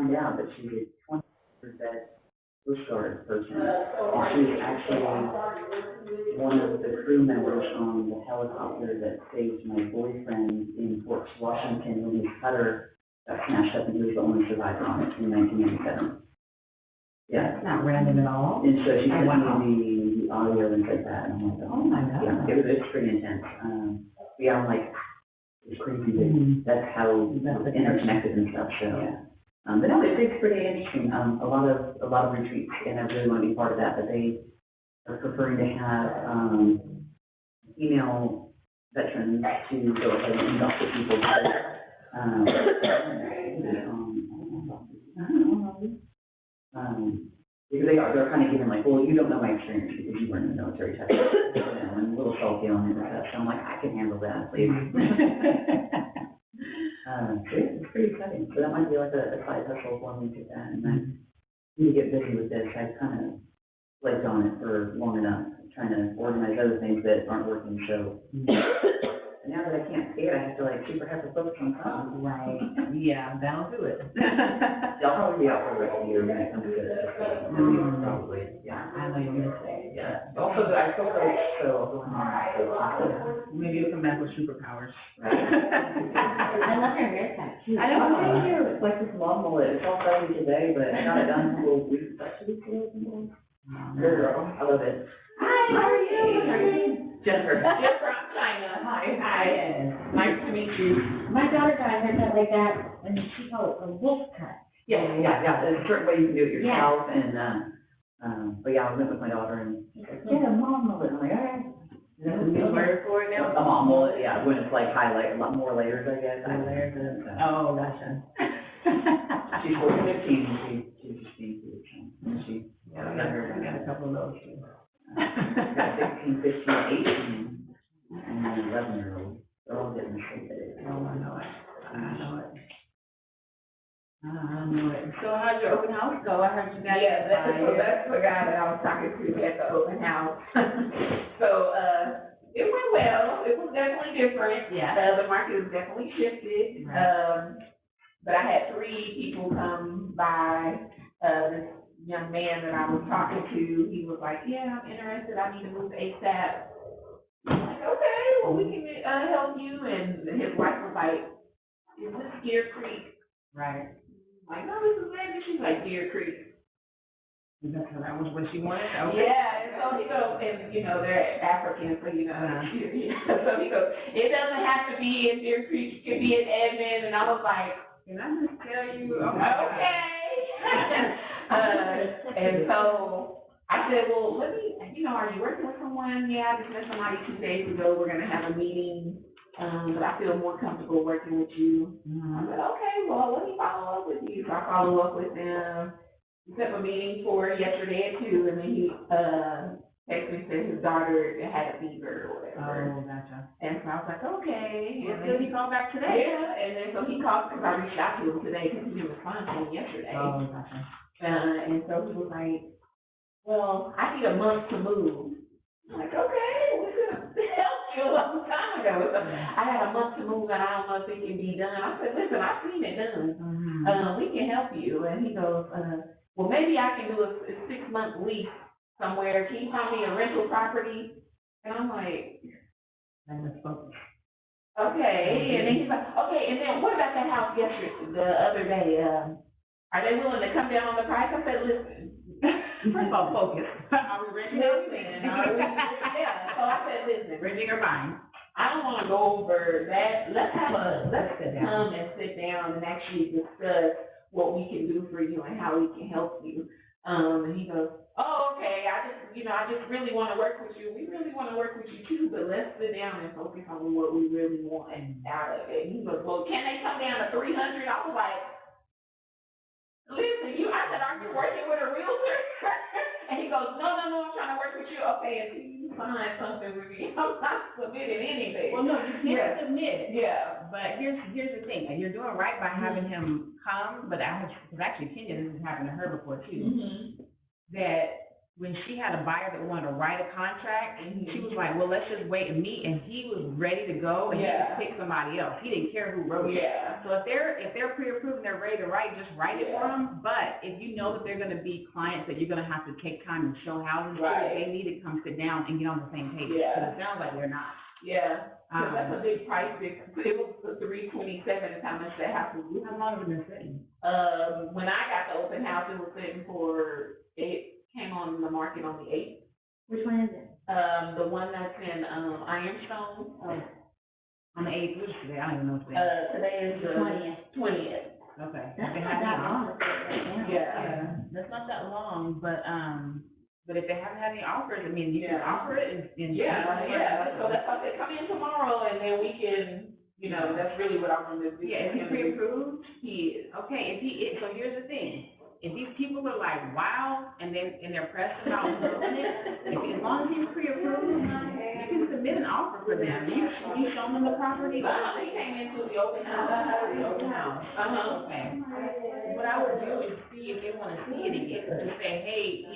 find out that she's a 20% Coast Guard person. And she's actually one of the crew members on the helicopter that saved my boyfriend in Fort Washington when his cutter got smashed up and he was the only survivor on it in 1997. Yeah. That's not random at all. And so she sent me the audio and said that, and I'm like, Oh, my God. yeah, it's pretty intense. Yeah, I'm like, it's crazy that that's how interconnected and stuff, so. Yeah. But no, it's pretty interesting, a lot of retreats, and I really want to be part of that, but they are preferring to have, female veterans to go ahead and adopt the people. Because they're kind of giving like, well, you don't know my experience because you weren't in the military type, and a little salty on it and stuff, so I'm like, I can handle that, please. It's pretty exciting, so that might be like a side hustle for me to that, and then when you get busy with this, I've kind of flaked on it for long enough, trying to organize other things that aren't working, so. Now that I can't see it, I have to like super have to focus on something. Right, yeah, that'll do it. I'll probably be out for the rest of the year when it comes to this, probably, yeah. I know you'll miss it. Yeah, also, I still coach, so I'll go on. Maybe you'll come back with superpowers. Right. I love your haircut too. I know, thank you. It's like this long mullet. It's all starting today, but I got it done a couple weeks, about 2 weeks ago. Girl, I love it. Hi, how are you? Jennifer. Jennifer, I'm China. Hi. Nice to meet you. My daughter got a haircut like that, and she called it a wolf cut. Yeah. There's a certain way you can do it yourself, and, but yeah, I went with my daughter, and she's like, get a mom mullet. I'm like, all right. Is that the new word for it now? A mom mullet, yeah, when it's like highlight, a lot more layers, I guess. Oh, gotcha. She's 14, 15, she's just being cute. Yeah, I got a couple of those too. Got 16, 15, 18, and then 11-year-old. They're all getting the same age. Oh, I know it. So how'd your open house go? I heard you guys. Yeah, that's the guy that I was talking to at the open house. So, it went well. It was definitely different. Yeah. The market has definitely shifted. Right. But I had 3 people come by. This young man that I was talking to, he was like, yeah, I'm interested. I need to move ASAP. I'm like, okay, well, we can help you. And his wife was like, is this Deer Creek? Right. I'm like, no, this is Vegas. She's like, Deer Creek. That was what she wanted? Okay. Yeah, and so he goes, and they're African, so so he goes, it doesn't have to be in Deer Creek, it could be in Edmond, and I was like, Can I just tell you? okay. And so I said, well, let me, are you working with someone? Yeah, I just met somebody 2 days ago, we're gonna have a meeting, but I feel more comfortable working with you. I said, okay, well, let me follow up with you. So I follow up with them. We set up a meeting for yesterday at 2, and then he texted me and said his daughter had a fever or whatever. Oh, gotcha. And so I was like, okay. Well, And did then he call back today? yeah, and then so he called because I reached out to him today because he didn't respond to me yesterday. Oh, gotcha. And so he was like, well, I need a month to move. I'm like, okay, we could have helped you a long time ago. So I had a month to move, and I don't know if it can be done. I said, listen, I've seen it done. We can help you. And he goes, well, maybe I can do a 6-month lease somewhere. Can you find me a rental property? And I'm like, I misspoke. okay. And then he's like, okay, and then what about that house the other day? Are they willing to come down on the price? I said, listen. First of all, focus. Are we renting or Listen, yeah. So I said, listen. renting or buying? I don't want to go over that. Let's sit down. come and sit down and actually discuss what we can do for you and how we can help you. And he goes, oh, okay. I just really want to work with you. We really want to work with you too, but let's sit down and focus on what we really want out of it. And he goes, well, can they come down to 300? I was like, listen, I said, are you working with a realtor? And he goes, no, I'm trying to work with you. Okay, and you find something with me. I'm not submitting anything. Well, no, you can't submit. Yeah. But here's the thing, and you're doing right by having him come, but because actually Kenya, this has happened to her before too, that when she had a buyer that wanted to write a contract, she was like, well, let's just wait and meet, and he was ready to go, and he Yeah. could pick somebody else. He didn't care who wrote it. Yeah. So if they're pre-approved and they're ready to write, just write it for them. But if you know that they're gonna be clients that you're gonna have to take time and show houses to, Right. they need to come sit down and get on the same page. Yeah. Because it sounds like they're not. Yeah, because that's a big price difference. It was $327 is how much that house was. How long have it been sitting? When I got the open house, it was sitting it came on the market on the 8th. Which one is it? The one that's in, Ironstone. On the 8th, which is today? I don't even know today. Today is the 20th. Okay. That's They not have that any long. offers? Yeah. That's not that long, but if they haven't had any offers, I mean, you can Yeah. offer it and. Yeah, so that's why I said, come in tomorrow and then we can, that's really what I want to do. Yeah, is he pre-approved? He is. Okay, if he is, so here's the thing, if these people are like, wow, and they're pressed about doing it, as long as he's pre-approved, you can submit an offer for them. You show them the property? He came into the open house. Okay. What I would do is see if they wanna see it again, just say, hey,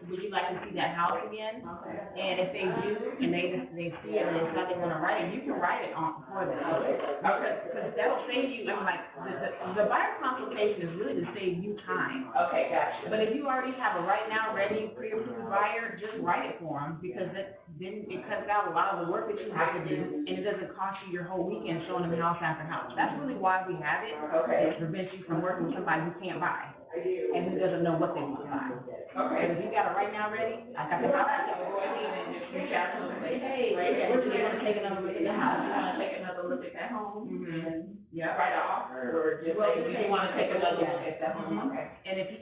would you like to see that house again? And if they do, and they see it and it's how they wanna write it, you can write it on for them. Because that'll save you, the buyer consultation is really to save you time. Okay, gotcha. But if you already have a right now ready pre-approved buyer, just write it for them, because then it cuts out a lot of the work that you have to do, and it doesn't cost you your whole weekend showing them house after house. That's really why we have it. Okay. It prevents you from working with somebody who can't buy, and who doesn't know what they want to buy. Okay. And if you got it right now ready, I got the house. Go ahead and just reach out to them and say, hey, What do you want to take another look at the house? you want to take another look at that home? Mm-hmm. Yeah. Write an offer, or just Well, say, just do say you want to take another yeah. look at that home? Mhm. Okay. And if he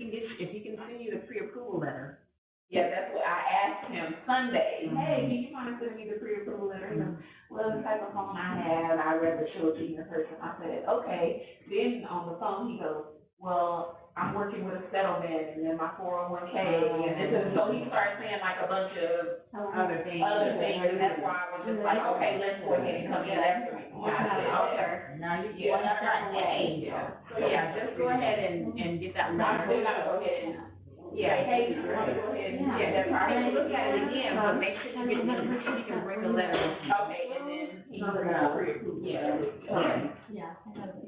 can send you the pre-approval letter. Yeah, that's what I asked him Sunday. Mhm. Hey, do you want to send me the pre-approval letter? He goes, well, the type of phone I have, I'd rather show it to you in person. I said, okay. Then on the phone, he goes, well, I'm working with a settlement, and then my 401k, and so he started saying like a bunch of Other things. and that's why I was just like, okay, let's go ahead and come in after me. Okay. Now you Yeah. want to start way. Yeah. So yeah, just go ahead and get that I letter. still gotta go ahead and Yeah. say, hey, you want to go ahead and get that property? Look at it again, but make sure you get, make sure you can bring the letter with you. Okay, and then he will pre-approve. Yeah. Okay. Yeah.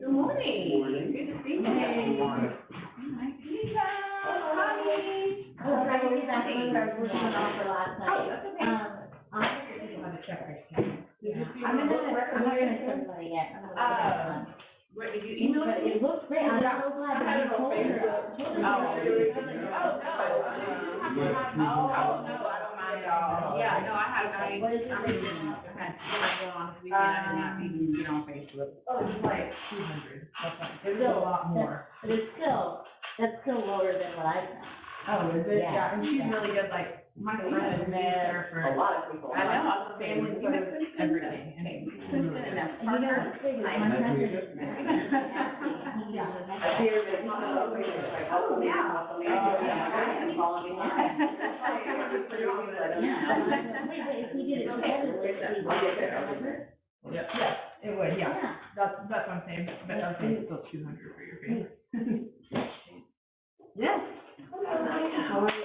Good morning. Good to see you. Hey. Hi. Oh, I did that thing I was working on for last night. Oh, that's okay. I'm to check our account. I'm not gonna send it yet. I'm gonna look at it. Where, did you email But it? it looks great, I'm so glad that you told her. Oh, no, I don't mind at all. Yeah, no, I had somebody go on this weekend, I did not even get on Facebook. Oh, it's like 200. There's a lot more. But it's still, that's still lower than what I've done. Oh, is it? Yeah. And she's really good, like, my friend has used her for. A lot of people. I know, I was saying, you know, everything. And that's And you know, partner. it's big, my husband is. Yeah. Oh, yeah. If we did it together, would it be better? Yep, yes, it would, yeah. Yeah. That's what I'm saying, but I'm saying it's still 200 for your fee. Yes. How are you?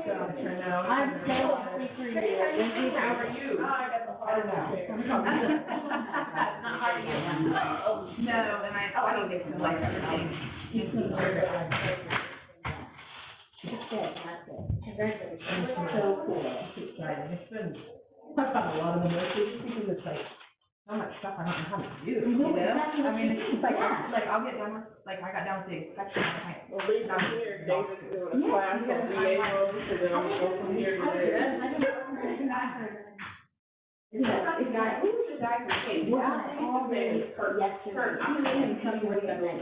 I'm so happy for you. Lindsay, how are you? I don't know. It's not hard to get one. No, and I don't think so, like, everything. That's good, that's good. Congratulations. So cool. It's exciting. It's been, I've got a lot of emotions because it's like, so much stuff I don't know how to do, you know? I mean, it's like, I'll get done with, like, I got down to the inspection, I'm like, Well, leave them here, David's doing a class on VA roles, so then we go from here to there. Who's the guy for Katie? All day yesterday. I'm gonna even tell you where he's going.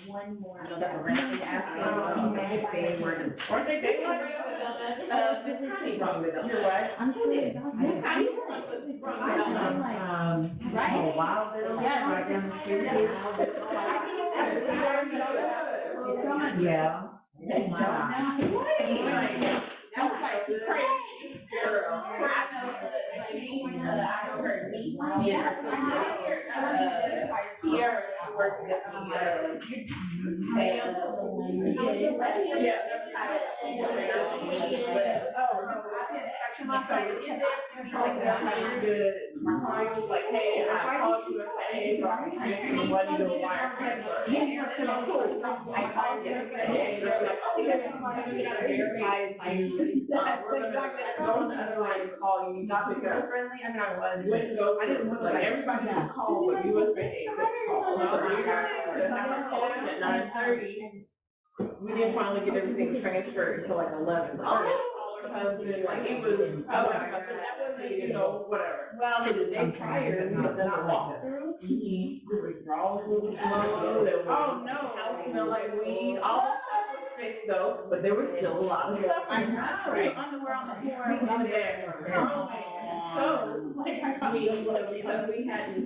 One more. I know that we're gonna ask him, they were. Aren't they daylight? You're what? I'm sure it's awesome. Right. Oh, wow. Yeah. Right down the street. Yeah. worked at the, my client was like, hey, I called you and said, hey, so I can transfer the money to a wire transfer. I said, oh, cool. I called you and said, hey, they're like, oh, yeah, we gotta verify it's you. We're gonna go on the other line and call you, not pick up. Friendly, I mean, I was. I didn't want, like, everybody could call, but US Bank couldn't call. So we got to have our call at 9:30. We didn't finally get everything transferred until like 11. Husband, like, it was, that wasn't, you know, whatever. Well, the day prior, we had done a walkthrough. The withdrawals were slow. Oh, no. House smelled like weed. All that stuff was fixed though, but there was still a lot of stuff. I know. Underwear on the floor. So, because we hadn't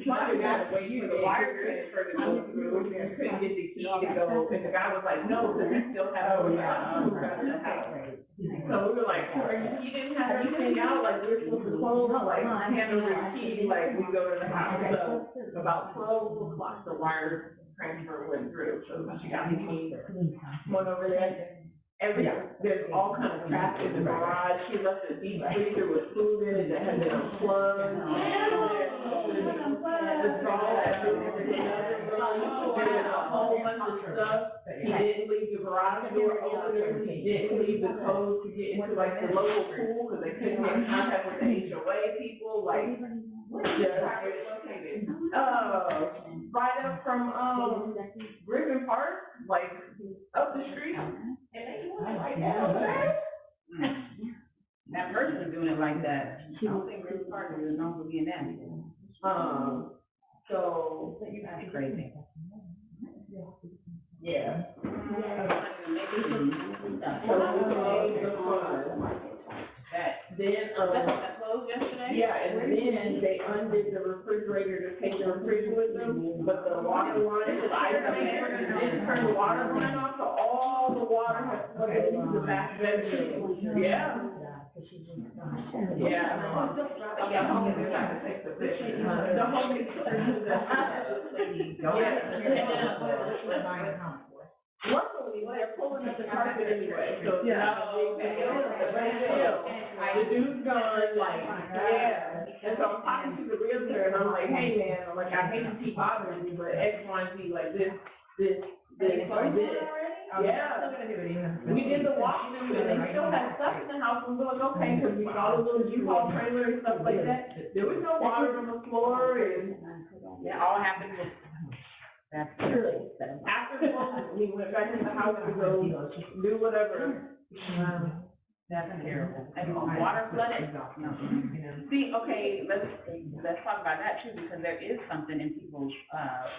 wait for the wire transfer to go through, we couldn't get the key to go, and the guy was like, no, because we still have to the house. So we were like, he didn't have anything out, like, we're supposed to close, like, hand over the key, like, we go to the house. So about 12 o'clock, the wire transfer went through, so she got the key, went over there. There's all kinds of trash in the garage. She left the deep freezer with food in it that had been unplugged. The drawer had been in another room. There was a whole bunch of stuff. He didn't leave the garage door open. He didn't leave the code to get into like the local pool because they couldn't get in contact with the HOA people. Like, right up from Griffin Park, like up the street. That person doing it like that. I don't think River Park is known for being that. So That's crazy. yeah. That closed yesterday? Yeah, and then they undid the refrigerator to take the fridge with them, but the water line, didn't turn the water line off, so all the water has flooded into the back bedroom. Yeah. Yeah. The home is trying to take the fridge. The home is luckily, they're pulling up the carpet anyway, so it's not a big deal. The dude's gone, like, yeah. And so I'm talking to the realtor, and I'm like, hey, man, I'm like, I hate to keep bothering you, but X, Y, and Z, like this. Yeah. We did the walkthrough, and they still had stuff in the house, and we were like, okay, because we saw the little U-Haul trailer and stuff like that. There was no water on the floor, and It all happened with. That's true. after the moment, we went back in the house to go do whatever. That's terrible. And water flooded? No. See, okay, let's talk about that too, because there is something in people's,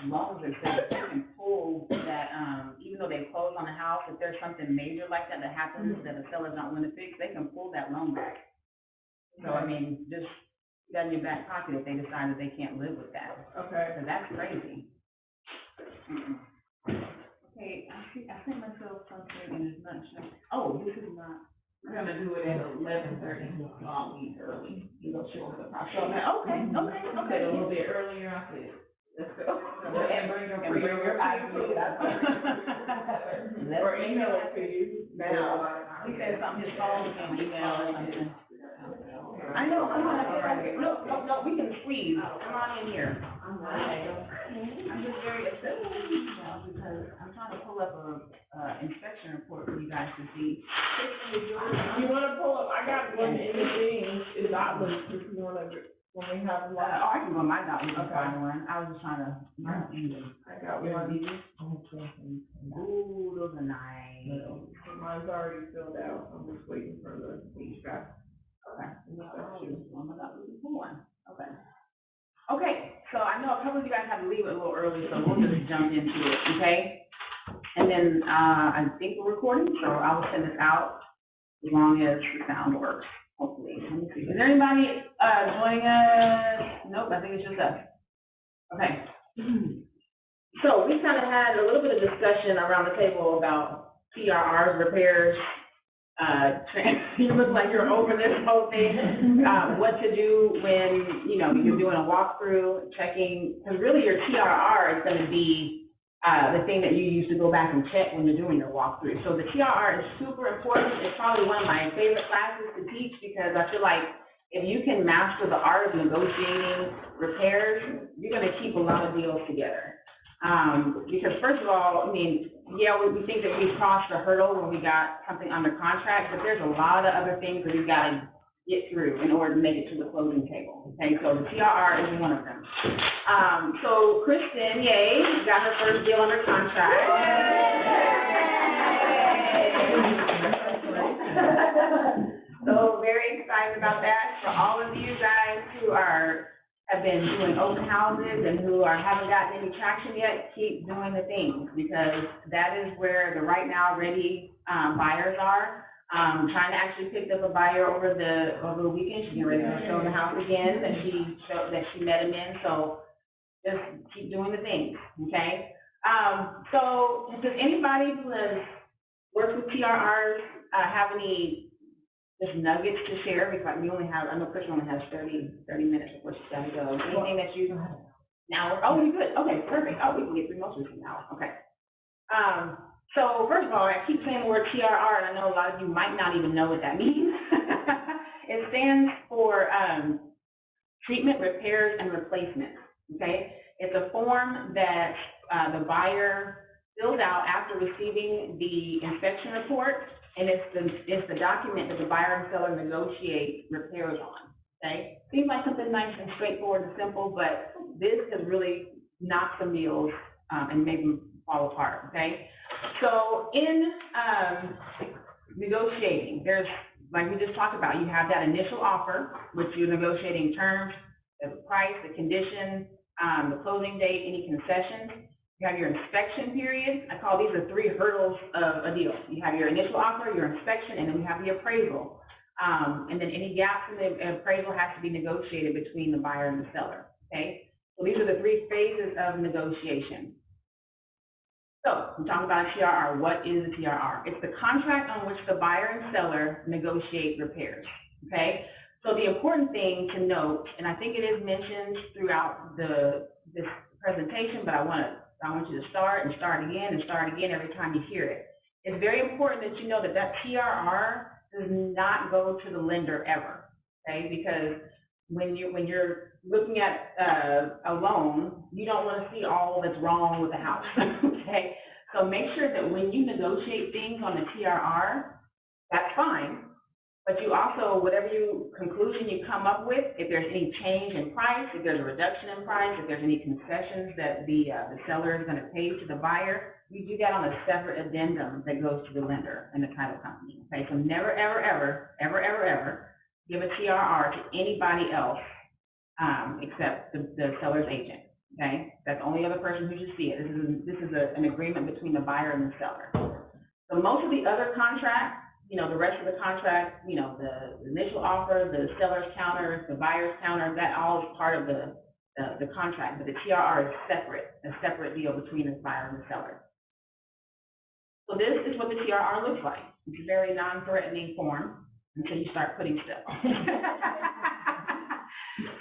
loans that says they can pull that, even though they close on the house, if there's something major like that that happens that the seller's not willing to fix, they can pull that loan back. So, I mean, just keep that in your back pocket if they decide that they can't live with that. Okay. So that's crazy. Okay, I think myself something in as much, oh, this is not. We're gonna do it at 11:30, I'll leave early, you know, show the process. Okay. A little bit earlier, I said, let's go. And bring your ID. Or email it to you now. He said something, his phone and email or something. I know, come on, No, we can squeeze, come on in here. I'm just very upset because I'm trying to pull up a, inspection report for you guys to see. You wanna pull up, I got one in the thing, it's Atlas, if you wanna, when we have one. I can go on my document and find one, I was just trying to, I got one. Ooh, those are nice. Mine's already filled out, I'm just waiting for the page back. Okay. Oh my God, this is one. Okay. Okay, so I know a couple of you guys have to leave it a little early, so we'll just jump into it, okay? And then, I think we're recording, so I will send this out as long as the sound works, hopefully. Let me see. Is there anybody, joining us? Nope, I think it's just us. Okay. So we kind of had a little bit of discussion around the table about TRRs, repairs. You look like you're over this whole thing. What to do when, you know, you're doing a walkthrough, checking, because really your TRR is going to be the thing that you use to go back and check when you're doing your walkthrough. So the TRR is super important. It's probably one of my favorite classes to teach because I feel like if you can master the art of negotiating repairs, you're gonna keep a lot of deals together. Because first of all, I mean, yeah, we think that we crossed a hurdle when we got something under contract, but there's a lot of other things that we've gotta get through in order to make it to the closing table. Okay, so the TRR is one of them. So Kristen, yay, got her first deal under contract. So very excited about that. For all of you guys who have been doing open houses and who haven't gotten any traction yet, keep doing the things because that is where the right now ready buyers are. Trying to actually pick up a buyer over the weekend. She's getting ready to show the house again that she met him in. So just keep doing the things, okay? So does anybody who has worked with TRRs have any just nuggets to share? Because we only have, I know Kristen only has 30 minutes before she's got to go. Anything that you now? Oh, you're good. Okay, perfect. Oh, we can get through most of this now. Okay. So first of all, I keep saying the word TRR, and I know a lot of you might not even know what that means. It stands for treatment, repairs, and replacements, okay? It's a form that the buyer fills out after receiving the inspection report, and it's the document that the buyer and seller negotiate repairs on, okay? Seems like something nice and straightforward and simple, but this has really knocked some deals and made them fall apart, okay? So in negotiating, there's, like we just talked about, you have that initial offer, which you're negotiating terms, the price, the condition, the closing date, any concessions. You have your inspection period. I call these the three hurdles of a deal. You have your initial offer, your inspection, and then you have the appraisal. And then any gaps in the appraisal has to be negotiated between the buyer and the seller, okay? So these are the three phases of negotiation. So, I'm talking about a TRR. What is a TRR? It's the contract on which the buyer and seller negotiate repairs, okay? So the important thing to note, and I think it is mentioned throughout this presentation, but I want you to start and start again and start again every time you hear it. It's very important that you know that TRR does not go to the lender ever, okay? Because when you're looking at a loan, you don't want to see all that's wrong with the house, okay? So make sure that when you negotiate things on the TRR, that's fine, but you also, whatever conclusion you come up with, if there's any change in price, if there's a reduction in price, if there's any concessions that the seller is going to pay to the buyer, you do that on a separate addendum that goes to the lender and the title company, okay? So never, ever, ever, ever, ever, ever give a TRR to anybody else except the seller's agent, okay? That's the only other person who should see it. This is an agreement between the buyer and the seller. So most of the other contracts, the rest of the contract, the initial offer, the seller's counter, the buyer's counter, that all is part of the contract, but the TRR is a separate deal between the buyer and the seller. So this is what the TRR looks like. It's a very non-threatening form until you start putting stuff.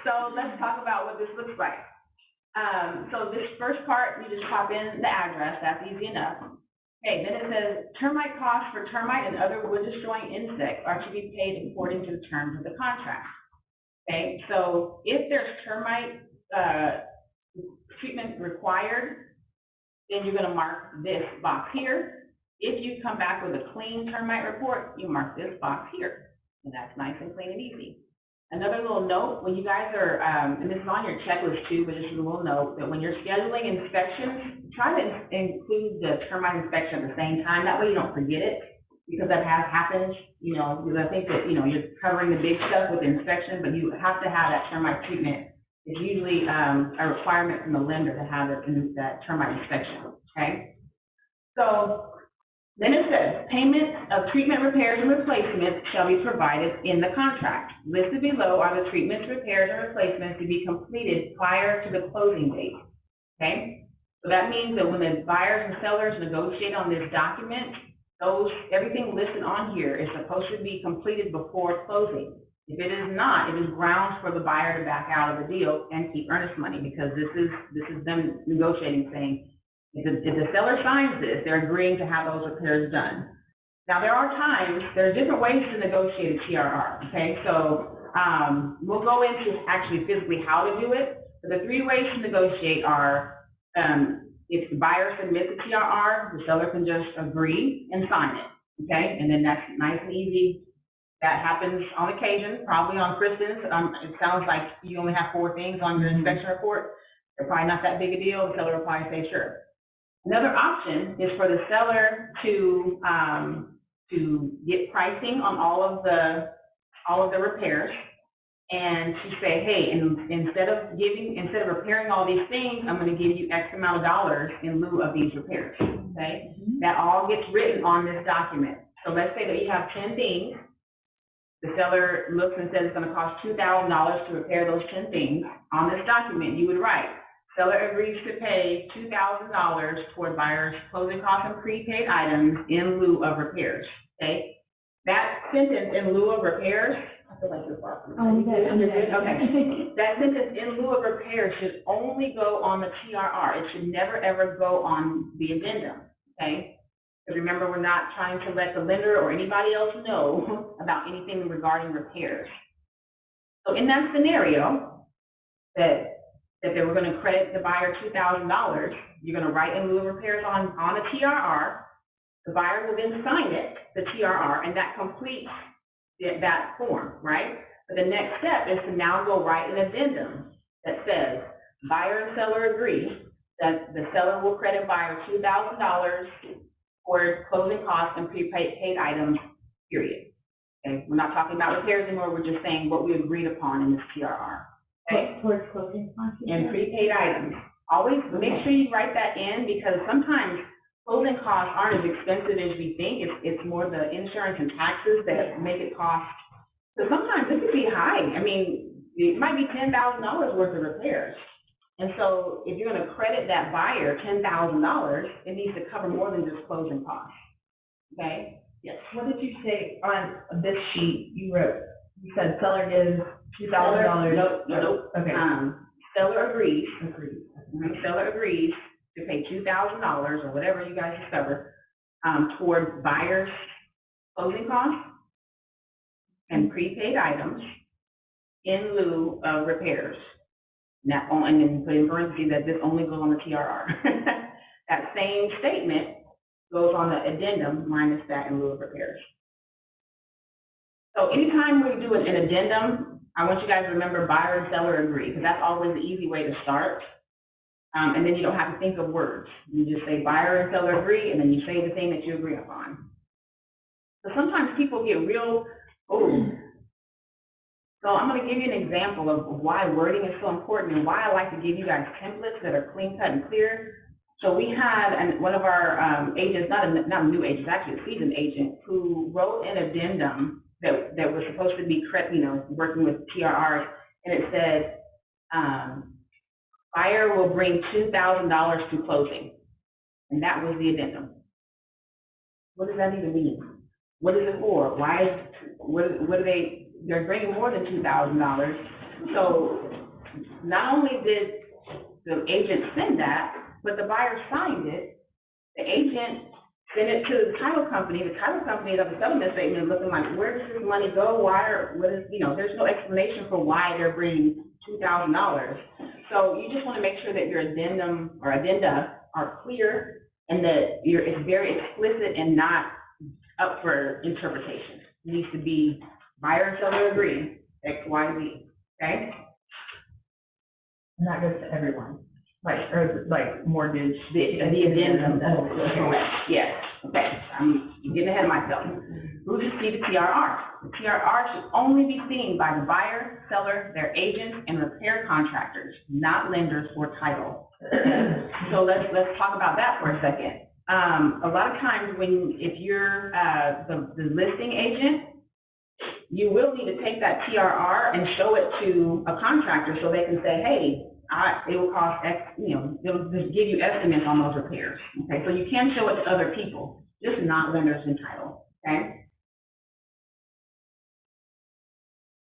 So let's talk about what this looks like. So this first part, you just pop in the address. That's easy enough. Okay, then it says termite costs for termite and other wood destroying insects are to be paid according to the terms of the contract. Okay, so if there's termite treatment required, then you're going to mark this box here. If you come back with a clean termite report, you mark this box here, and that's nice and clean and easy. Another little note, when you guys are, and this is on your checklist too, but just a little note, that when you're scheduling inspections, try to include the termite inspection at the same time. That way you don't forget it, because that has happened, because I think that, you're covering the big stuff with the inspection, but you have to have that termite treatment. It's usually a requirement from the lender to have that termite inspection, okay? So then it says, payment of treatment repairs and replacements shall be provided in the contract. Listed below are the treatments, repairs, and replacements to be completed prior to the closing date, okay? So that means that when the buyers and sellers negotiate on this document, everything listed on here is supposed to be completed before closing. If it is not, it is grounds for the buyer to back out of the deal and keep earnest money, because this is them negotiating, saying, If the seller signs this, they're agreeing to have those repairs done. Now, there are different ways to negotiate a TRR, okay? So, we'll go into actually physically how to do it, but the three ways to negotiate are, if the buyer submits a TRR, the seller can just agree and sign it, okay? And then that's nice and easy. That happens on occasion, probably on Kristen's. It sounds like you only have 4 things on your inspection report. They're probably not that big a deal. The seller will probably say, sure. Another option is for the seller to get pricing on all of the repairs, and to say, hey, instead of repairing all these things, I'm going to give you X amount of dollars in lieu of these repairs. Okay, that all gets written on this document. So let's say that you have 10 things. The seller looks and says it's going to cost $2,000 to repair those 10 things. On this document, you would write, seller agrees to pay $2,000 toward buyer's closing costs and prepaid items in lieu of repairs, okay? That sentence, in lieu of repairs, I feel like you're barking. I'm good. Okay. That sentence, in lieu of repairs, should only go on the TRR. It should never, ever go on the addendum, okay? Because remember, we're not trying to let the lender or anybody else know about anything regarding repairs. So in that scenario, that they were going to credit the buyer $2,000, you're going to write in lieu of repairs on a TRR. The buyer will then sign it, the TRR, and that completes that form, right? But the next step is to now go write an addendum that says, buyer and seller agree that the seller will credit buyer $2,000 for closing costs and prepaid items, period. Okay, we're not talking about repairs anymore, we're just saying what we agreed upon in this TRR. Okay? Towards closing costs. And prepaid items. Always make sure you write that in, because sometimes closing costs aren't as expensive as we think. It's more the insurance and taxes that make it cost. So sometimes it could be high. I mean, it might be $10,000 worth of repairs. And so if you're going to credit that buyer $10,000, it needs to cover more than just closing costs. Okay? Yes. What did you say on this sheet you wrote? You said seller gives $2,000. Nope. Okay. Seller agrees. Agreed. Seller agrees to pay $2,000 or whatever you guys discover toward buyer's closing costs and prepaid items in lieu of repairs. And then you put in parentheses that this only goes on the TRR. That same statement goes on the addendum minus that in lieu of repairs. So anytime we do an addendum, I want you guys to remember buyer and seller agree, because that's always the easy way to start. And then you don't have to think of words. You just say buyer and seller agree, and then you say the thing that you agree upon. So sometimes people get real, So I'm going to give you an example of why wording is so important and why I like to give you guys templates that are clean cut and clear. So we had one of our agents, not a new agent, actually a seasoned agent, who wrote an addendum that was supposed to be, working with TRRs, and it said, buyer will bring $2,000 to closing. And that was the addendum. What does that even mean? What is it for? They're bringing more than $2,000. So not only did the agent send that, but the buyer signed it. The agent sent it to the title company. The title company of the settlement statement looking like, where does this money go? There's no explanation for why they're bringing $2,000. So you just want to make sure that your addendum or addenda are clear and that it's very explicit and not up for interpretation. It needs to be buyer and seller agree, X, Y, Z, okay? And that goes to everyone, like mortgage. The addendum, correct, yes, okay. I'm getting ahead of myself. Who should see the TRR? The TRR should only be seen by the buyer, seller, their agents, and repair contractors, not lenders or title. So let's talk about that for a second. A lot of times if you're the listing agent, you will need to take that TRR and show it to a contractor so they can say, hey, it will cost X, they'll just give you estimates on those repairs. Okay, so you can show it to other people, just not lenders and title, okay?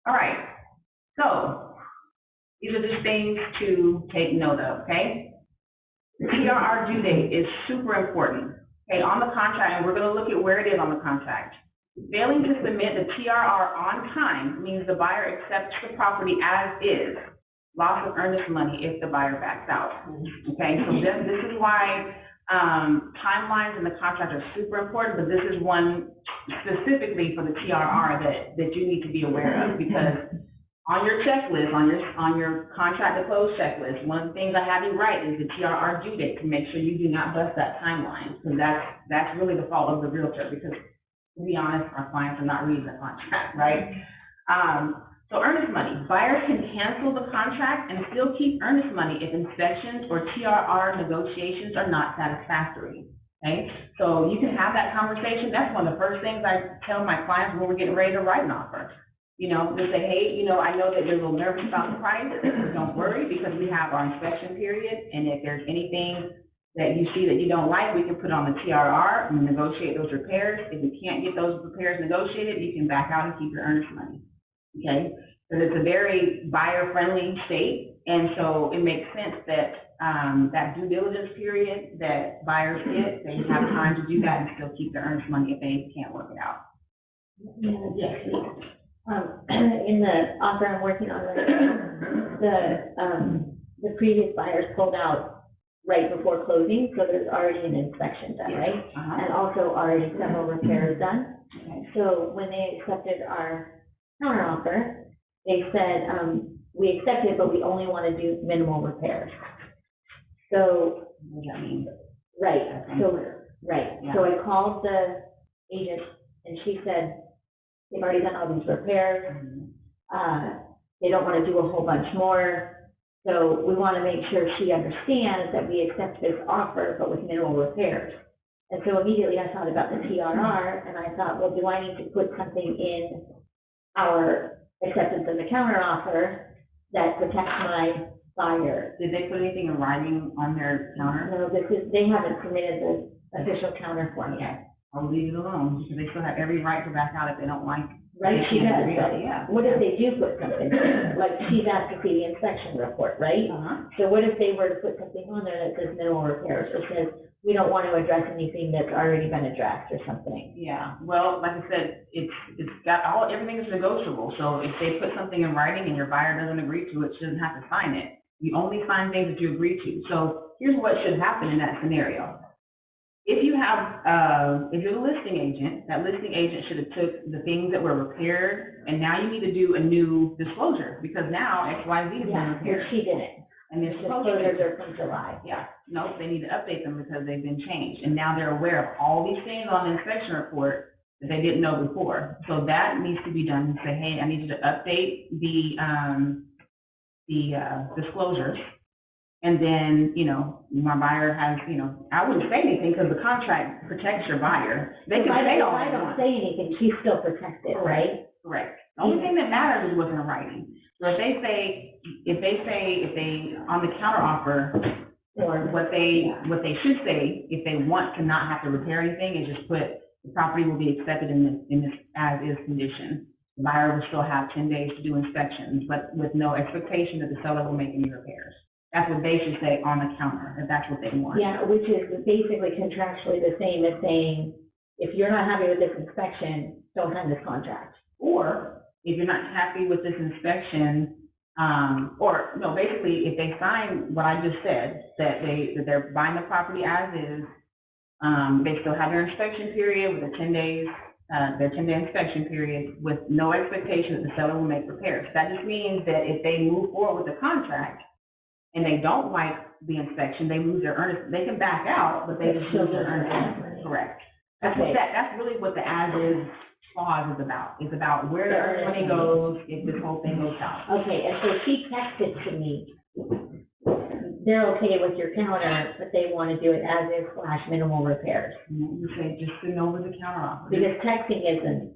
All right, so these are just things to take note of, okay? The TRR TRR due date is super important. Okay, on the contract, and we're gonna look at where it is on the contract. Failing to submit the TRR on time means the buyer accepts the property as is. Loss of earnest money if the buyer backs out. Okay, so this is why, timelines in the contract are super important, but this is one specifically for the TRR that you need to be aware of, because on your checklist, on your contract to close checklist, one of the things I have you write is the TRR due date, to make sure you do not bust that timeline, because that's really the fault of the realtor, because to be honest, our clients are not reading the contract, right? So earnest money, buyers can cancel the contract and still keep earnest money if inspections or TRR negotiations are not satisfactory, okay? So you can have that conversation. That's one of the first things I tell my clients when we're getting ready to write an offer. You know, they say, hey, you know, I know that you're a little nervous about the price, but don't worry, because we have our inspection period, and if there's anything that you see that you don't like, we can put on the TRR and negotiate those repairs. If we can't get those repairs negotiated, you can back out and keep your earnest money. Okay, because it's a very buyer-friendly state, and so it makes sense that that due diligence period that buyers get, they have time to do that and still keep their earnest money if they can't work it out. Yes. In the offer I'm working on right now, the previous buyers pulled out right before closing, so there's already an inspection done, right? Uh-huh. And also already several repairs done. Okay. So when they accepted our counteroffer, they said, we accepted, but we only want to do minimal repairs. So, What does that mean? right, so, Yeah. so I called the agent, and she said, they've already done all these repairs, they don't want to do a whole bunch more, so we want to make sure she understands that we accept this offer, but with minimal repairs. And so immediately I thought about the TRR, and I thought, well, do I need to put something in our acceptance of the counteroffer that protects my buyer? Did they put anything in writing on their counter? No, they haven't submitted the official counter form yet. I'll leave it alone, because they still have every right to back out if they don't like. Right, she does, Yeah, but yeah. what if they do put something, like she's asked to see the inspection report, right? Uh-huh. So what if they were to put something on there that says minimal repairs, or says, we don't want to address anything that's already been addressed or something? Yeah, well, like I said, it's got everything is negotiable, so if they put something in writing and your buyer doesn't agree to it, she doesn't have to sign it. You only sign things that you agree to. So here's what should happen in that scenario. If you have, if you're the listing agent, that listing agent should have took the things that were repaired, and now you need to do a new disclosure, because now X, Y, Z has been Yeah, repaired. but she didn't. And The they're supposed to. disclosures are from July. Yeah, no, they need to update them because they've been changed, and now they're aware of all these things on the inspection report that they didn't know before. So that needs to be done, and say, hey, I need you to update the disclosures. And then, you know, my buyer has, you know, I wouldn't say anything because the contract protects your buyer. They can say all If I they don't want. say anything, she's still protected, right? Correct. The only thing that matters is what's in writing. So if they, on the counteroffer, Or what they should say, if they want to not have to repair anything, is just put, the property will be accepted in this as-is condition. The buyer will still have 10 days to do inspections, but with no expectation that the seller will make any repairs. That's what they should say on the counter, if that's what they want. Yeah, which is basically contractually the same as saying, if you're not happy with this inspection, don't sign this contract. Or if you're not happy with this inspection, basically, if they sign what I just said, that they're buying the property as is, they still have their inspection period with the 10 days, their 10-day inspection period with no expectation that the seller will make repairs. That just means that if they move forward with the contract and they don't like the inspection, they lose their earnest, they can back out, but they just lose their earnest. Correct. That's really what the as-is clause is about. It's about where the earnest money goes if this whole thing goes south. Okay, and so she texted to me, they're okay with your counter, but they want to do it as is / minimal repairs. You say, just send over the counter offer. Because texting isn't,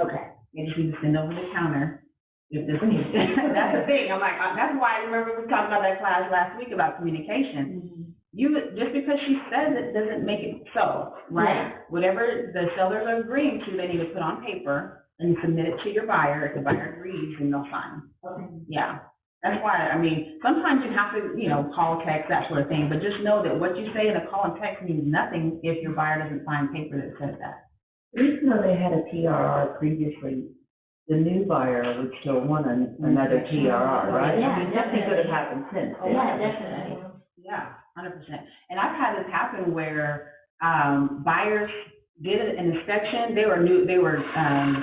okay. You just need to send over the counter if this needs. That's the thing. I'm like, that's why I remember we talked about that class last week about communication. Just because she says it doesn't make it so, right? Yeah. Whatever the sellers are agreeing to, they need to put on paper and submit it to your buyer. If the buyer agrees, then they'll sign. Okay. Yeah. That's why, I mean, sometimes you have to, call, text, that sort of thing, but just know that what you say in a call and text means nothing if your buyer doesn't sign paper that says that. Even though they had a TRR previously, the new buyer would still want another TRR, right? Yeah, I mean, something could have happened since then. Yeah, definitely. Yeah, 100%. And I've had this happen where, buyers did an inspection, they were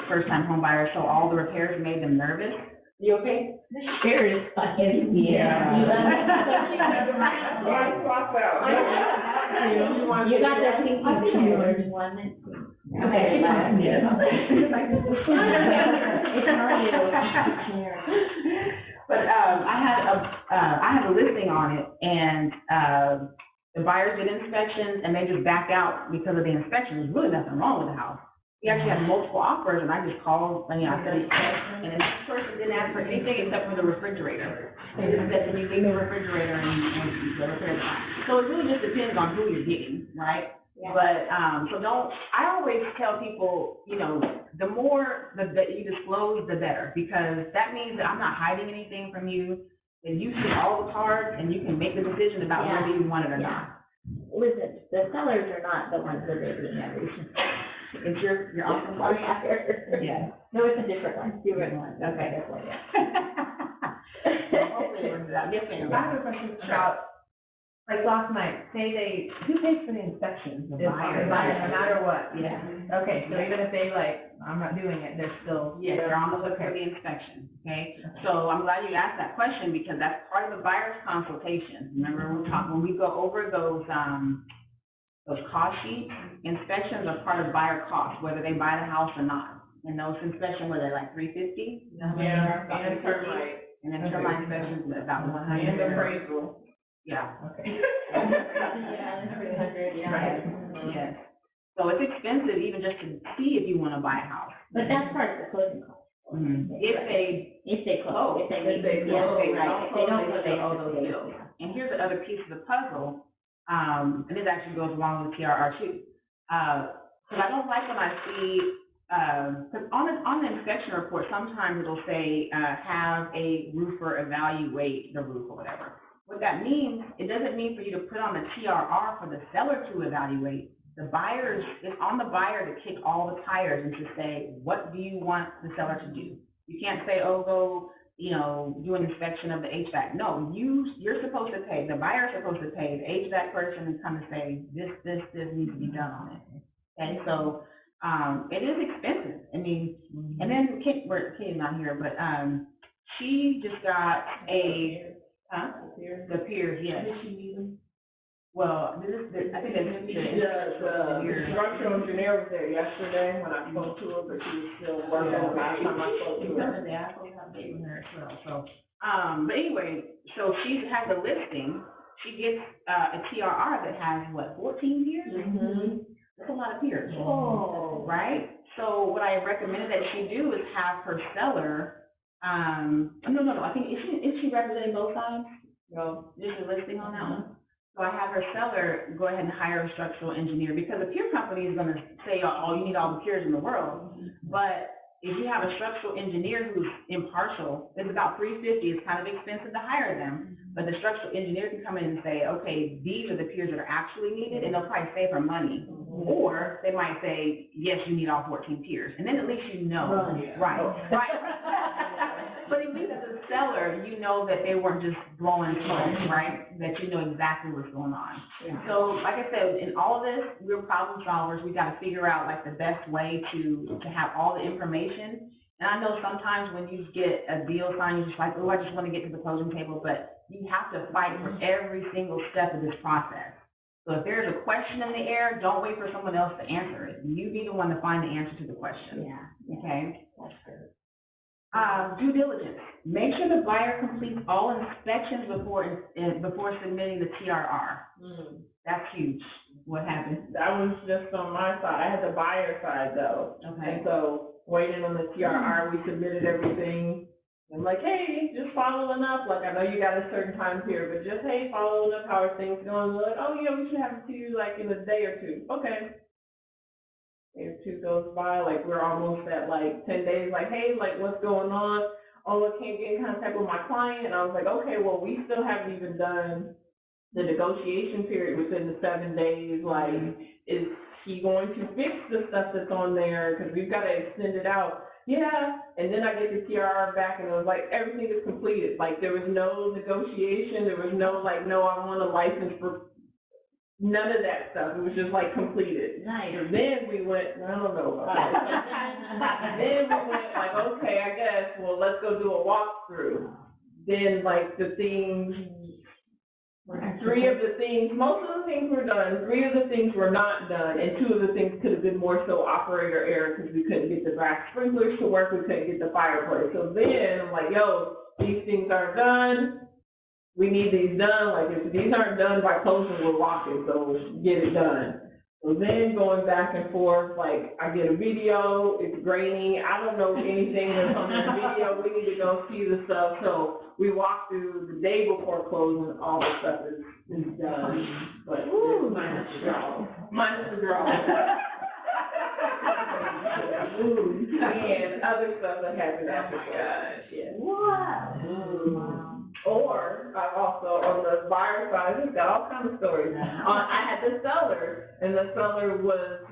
first-time home buyers, so all the repairs made them nervous. You okay? The share is fucking. Yeah. You got the thinking chairs, one that. Okay. But, I had a listing on it, and, the buyers did inspections, and they just backed out because of the inspection. There's really nothing wrong with the house. We actually had multiple offers, and I just called, I said, and then this person didn't ask for anything except for the refrigerator. They just said, can you leave the refrigerator and the repair time? So it really just depends on who you're getting, right? Yeah. But, I always tell people, the more that you disclose, the better, because that means that I'm not hiding anything from you, and you see all the cards, and you can make the decision about whether you want it or not. Listen, the sellers are not the ones that are doing everything. It's your awesome part? Yeah. No, it's a different one. Different one. Okay. Different one, yeah. Hopefully it works out. Yes, ma'am. I have a question about, like last night, who pays for the inspection? The buyer. The buyer, no matter what. Yeah. Okay, so even if they I'm not doing it, they're still. Yes, they're on the hook for the inspection, okay? So I'm glad you asked that question, because that's part of the buyer's consultation. Remember, when we go over those cost sheets, inspections are part of buyer costs, whether they buy the house or not. And those inspections, were they like $350? Yeah, and termite. And then termite inspections are about $100. And appraisal. Yeah. Okay. Yeah, 300, yeah. Right. Yes. So it's expensive even just to see if you want to buy a house. But that's part of the closing cost. Mm-hmm. If they close, if they If they yeah, close, right. If they don't close, they owe those bills. And here's the other piece of the puzzle, and this actually goes along with TRR too. Because I don't like when I see, because on the inspection report, sometimes it'll say, have a roofer evaluate the roof or whatever. What that means, it doesn't mean for you to put on the TRR for the seller to evaluate. It's on the buyer to kick all the tires and to say, what do you want the seller to do? You can't say, go, do an inspection of the HVAC. No, you're supposed to pay, the buyer's supposed to pay the HVAC person and come and say, this needs to be done on it. Okay, so, it is expensive. I mean, and then Kitty's not here, but, she just got the peers, yes. Well, I think that's The structural engineer was there yesterday when I spoke to her, but she was still working the last time I spoke to her. I supposed to have a date with her as well, so, but anyway, so she has a listing, she gets, a TRR that has, 14 years? Mm-hmm. That's a lot of peers. Oh. Right? So what I recommended that she do is have her seller, no, I think, is she representing both sides? No, just a listing on that one? So I have her seller go ahead and hire a structural engineer, because the peer company is gonna say, oh, you need all the peers in the world. But if you have a structural engineer who's impartial, it's about $350, it's kind of expensive to hire them. But the structural engineer can come in and say, okay, these are the peers that are actually needed, and they'll probably save her money. Or they might say, yes, you need all 14 peers, and then at least you know. Right. But at least as a seller, you know that they weren't just blowing smoke, right? That you know exactly what's going on. Yeah. So, like I said, in all of this, we're problem solvers. We got to figure out the best way to have all the information. And I know sometimes when you get a deal signed, you're just like, oh, I just want to get to the closing table. But you have to fight for every single step of this process. So if there's a question in the air, don't wait for someone else to answer it. You be the one to find the answer to the question. Yeah. Okay? That's good. Due diligence. Make sure the buyer completes all inspections before submitting the TRR. That's huge. What happened? That was just on my side. I had the buyer side though. Okay. And so waiting on the TRR, we submitted everything. I'm like, hey, just following up. Like, I know you got a certain time period, but just, hey, following up, how are things going? They're like, oh, yeah, we should have it to you, in a day or two. Okay. Day or two goes by, we're almost at, 10 days, hey, what's going on? oh, I can't get in contact with my client. And I was like, okay, well, we still haven't even done the negotiation period within the 7 days. Like, is he going to fix the stuff that's on there? Because we've got to extend it out. Yeah, and then I get the TRR back, and it was like, everything is completed. Like, there was no negotiation, there was no, like, no, I want a license for, none of that stuff. It was just, like, completed. Nice. So then we went, I don't know about that. Then we went, like, okay, I guess, well, let's go do a walkthrough. Then, like, the things, three of the things, most of the things were done, three of the things were not done, and two of the things could have been more so operator error, because we couldn't get the back sprinklers to work, we couldn't get the fireplace. So then, I'm like, yo, these things aren't done, we need these done, like, if these aren't done by closing, we're locking, so get it done. So then going back and forth, like, I get a video, it's graining, I don't know anything that's on the video, we need to go see the stuff, so we walk through the day before closing, all the stuff is done, but minus the draw. Minus the draw. And other stuff that happened after that, yeah. Wow. Or, I've also, on the buyer side, we've got all kinds of stories. I had the seller, and the seller was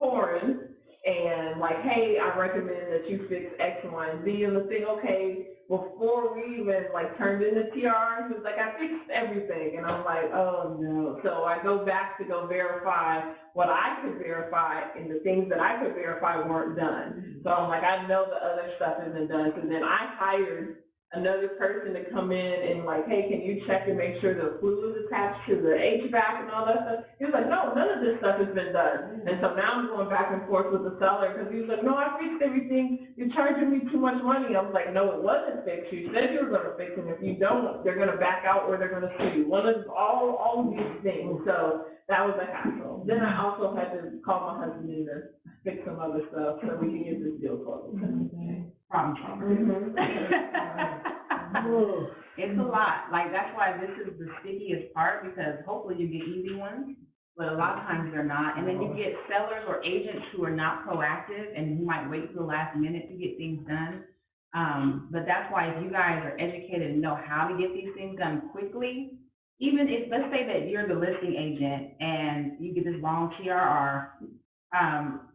foreign, and like, hey, I recommend that you fix X, Y, and Z, and the thing, okay, before we even, like, turned in the TRR, he was like, I fixed everything, and I'm like, oh, no. So I go back to go verify what I could verify, and the things that I could verify weren't done. So I'm like, I know the other stuff isn't done, so then I hired another person to come in and like, hey, can you check and make sure the flue is attached to the HVAC and all that stuff? He was like, no, none of this stuff has been done. And so now I'm going back and forth with the seller, because he was like, no, I fixed everything, you're charging me too much money. I was like, no, it wasn't fixed, you said you were gonna fix it, if you don't, they're gonna back out or they're gonna sue you. One of, all of these things, so that was a hassle. Then I also had to call my husband in to fix some other stuff so we can get this deal closed. Problem solver. It's a lot, like, that's why this is the stickiest part, because hopefully you get easy ones, but a lot of times they're not, and then you get sellers or agents who are not proactive, and who might wait till the last minute to get things done. But that's why if you guys are educated and know how to get these things done quickly, even if, let's say that you're the listing agent, and you get this long TRR,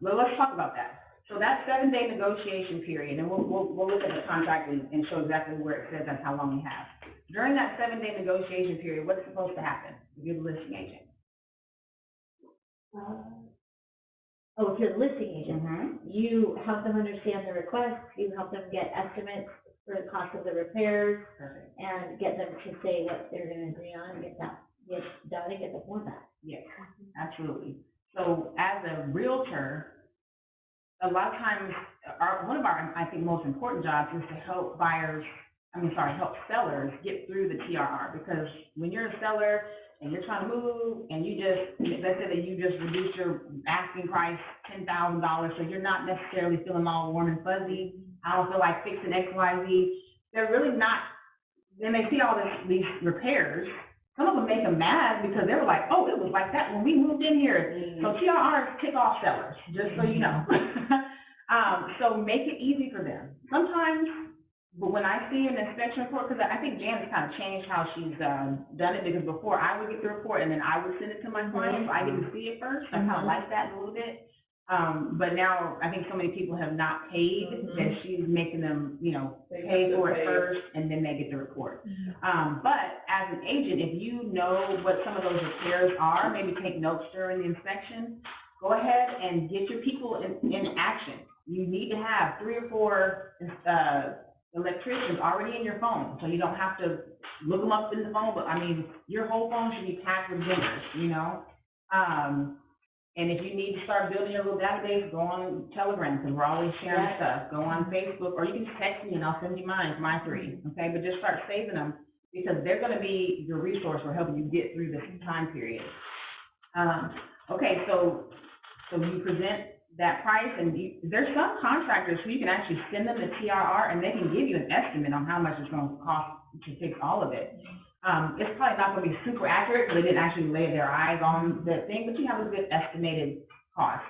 well, let's talk about that. So that 7-day negotiation period, and we'll look at the contract and show exactly where it says that's how long you have. During that 7-day negotiation period, what's supposed to happen if you're the listing agent? If you're the listing agent, you help them understand the request, you help them get estimates for the cost of the repairs, Perfect. and get them to say what they're gonna agree on, and get done, and get the form back. Yes, absolutely. So as a realtor, a lot of times, one of our, I think, most important jobs is to help help sellers get through the TRR, because when you're a seller and you're trying to move, and you just, let's say that you just reduced your asking price $10,000, so you're not necessarily feeling all warm and fuzzy, I don't feel like fixing X, Y, Z, they're really not, then they see all these repairs. Some of them make them mad because they were like, oh, it was like that when we moved in here. So TRRs kick off sellers, just so you know. So make it easy for them. Sometimes, but when I see an inspection report, because I think Jan's kind of changed how she's done it, because before I would get the report and then I would send it to my clients, so I get to see it first. I kind of like that a little bit. But now I think so many people have not paid that she's making them, pay for it first and then they get the report. But as an agent, if you know what some of those repairs are, maybe take notes during the inspection, go ahead and get your people in action. You need to have 3 or 4 electricians already in your phone, so you don't have to look them up in the phone, but your whole phone should be packed with vendors, And if you need to start building your little database, go on Telegram, because we're always sharing stuff. Go on Facebook, or you can just text me and I'll send you mine, my 3, okay? But just start saving them, because they're gonna be your resource for helping you get through this time period. Okay, so you present that price, and there's some contractors who you can actually send them the TRR, and they can give you an estimate on how much it's gonna cost to fix all of it. It's probably not gonna be super accurate, because they didn't actually lay their eyes on the thing, but you have a good estimated cost.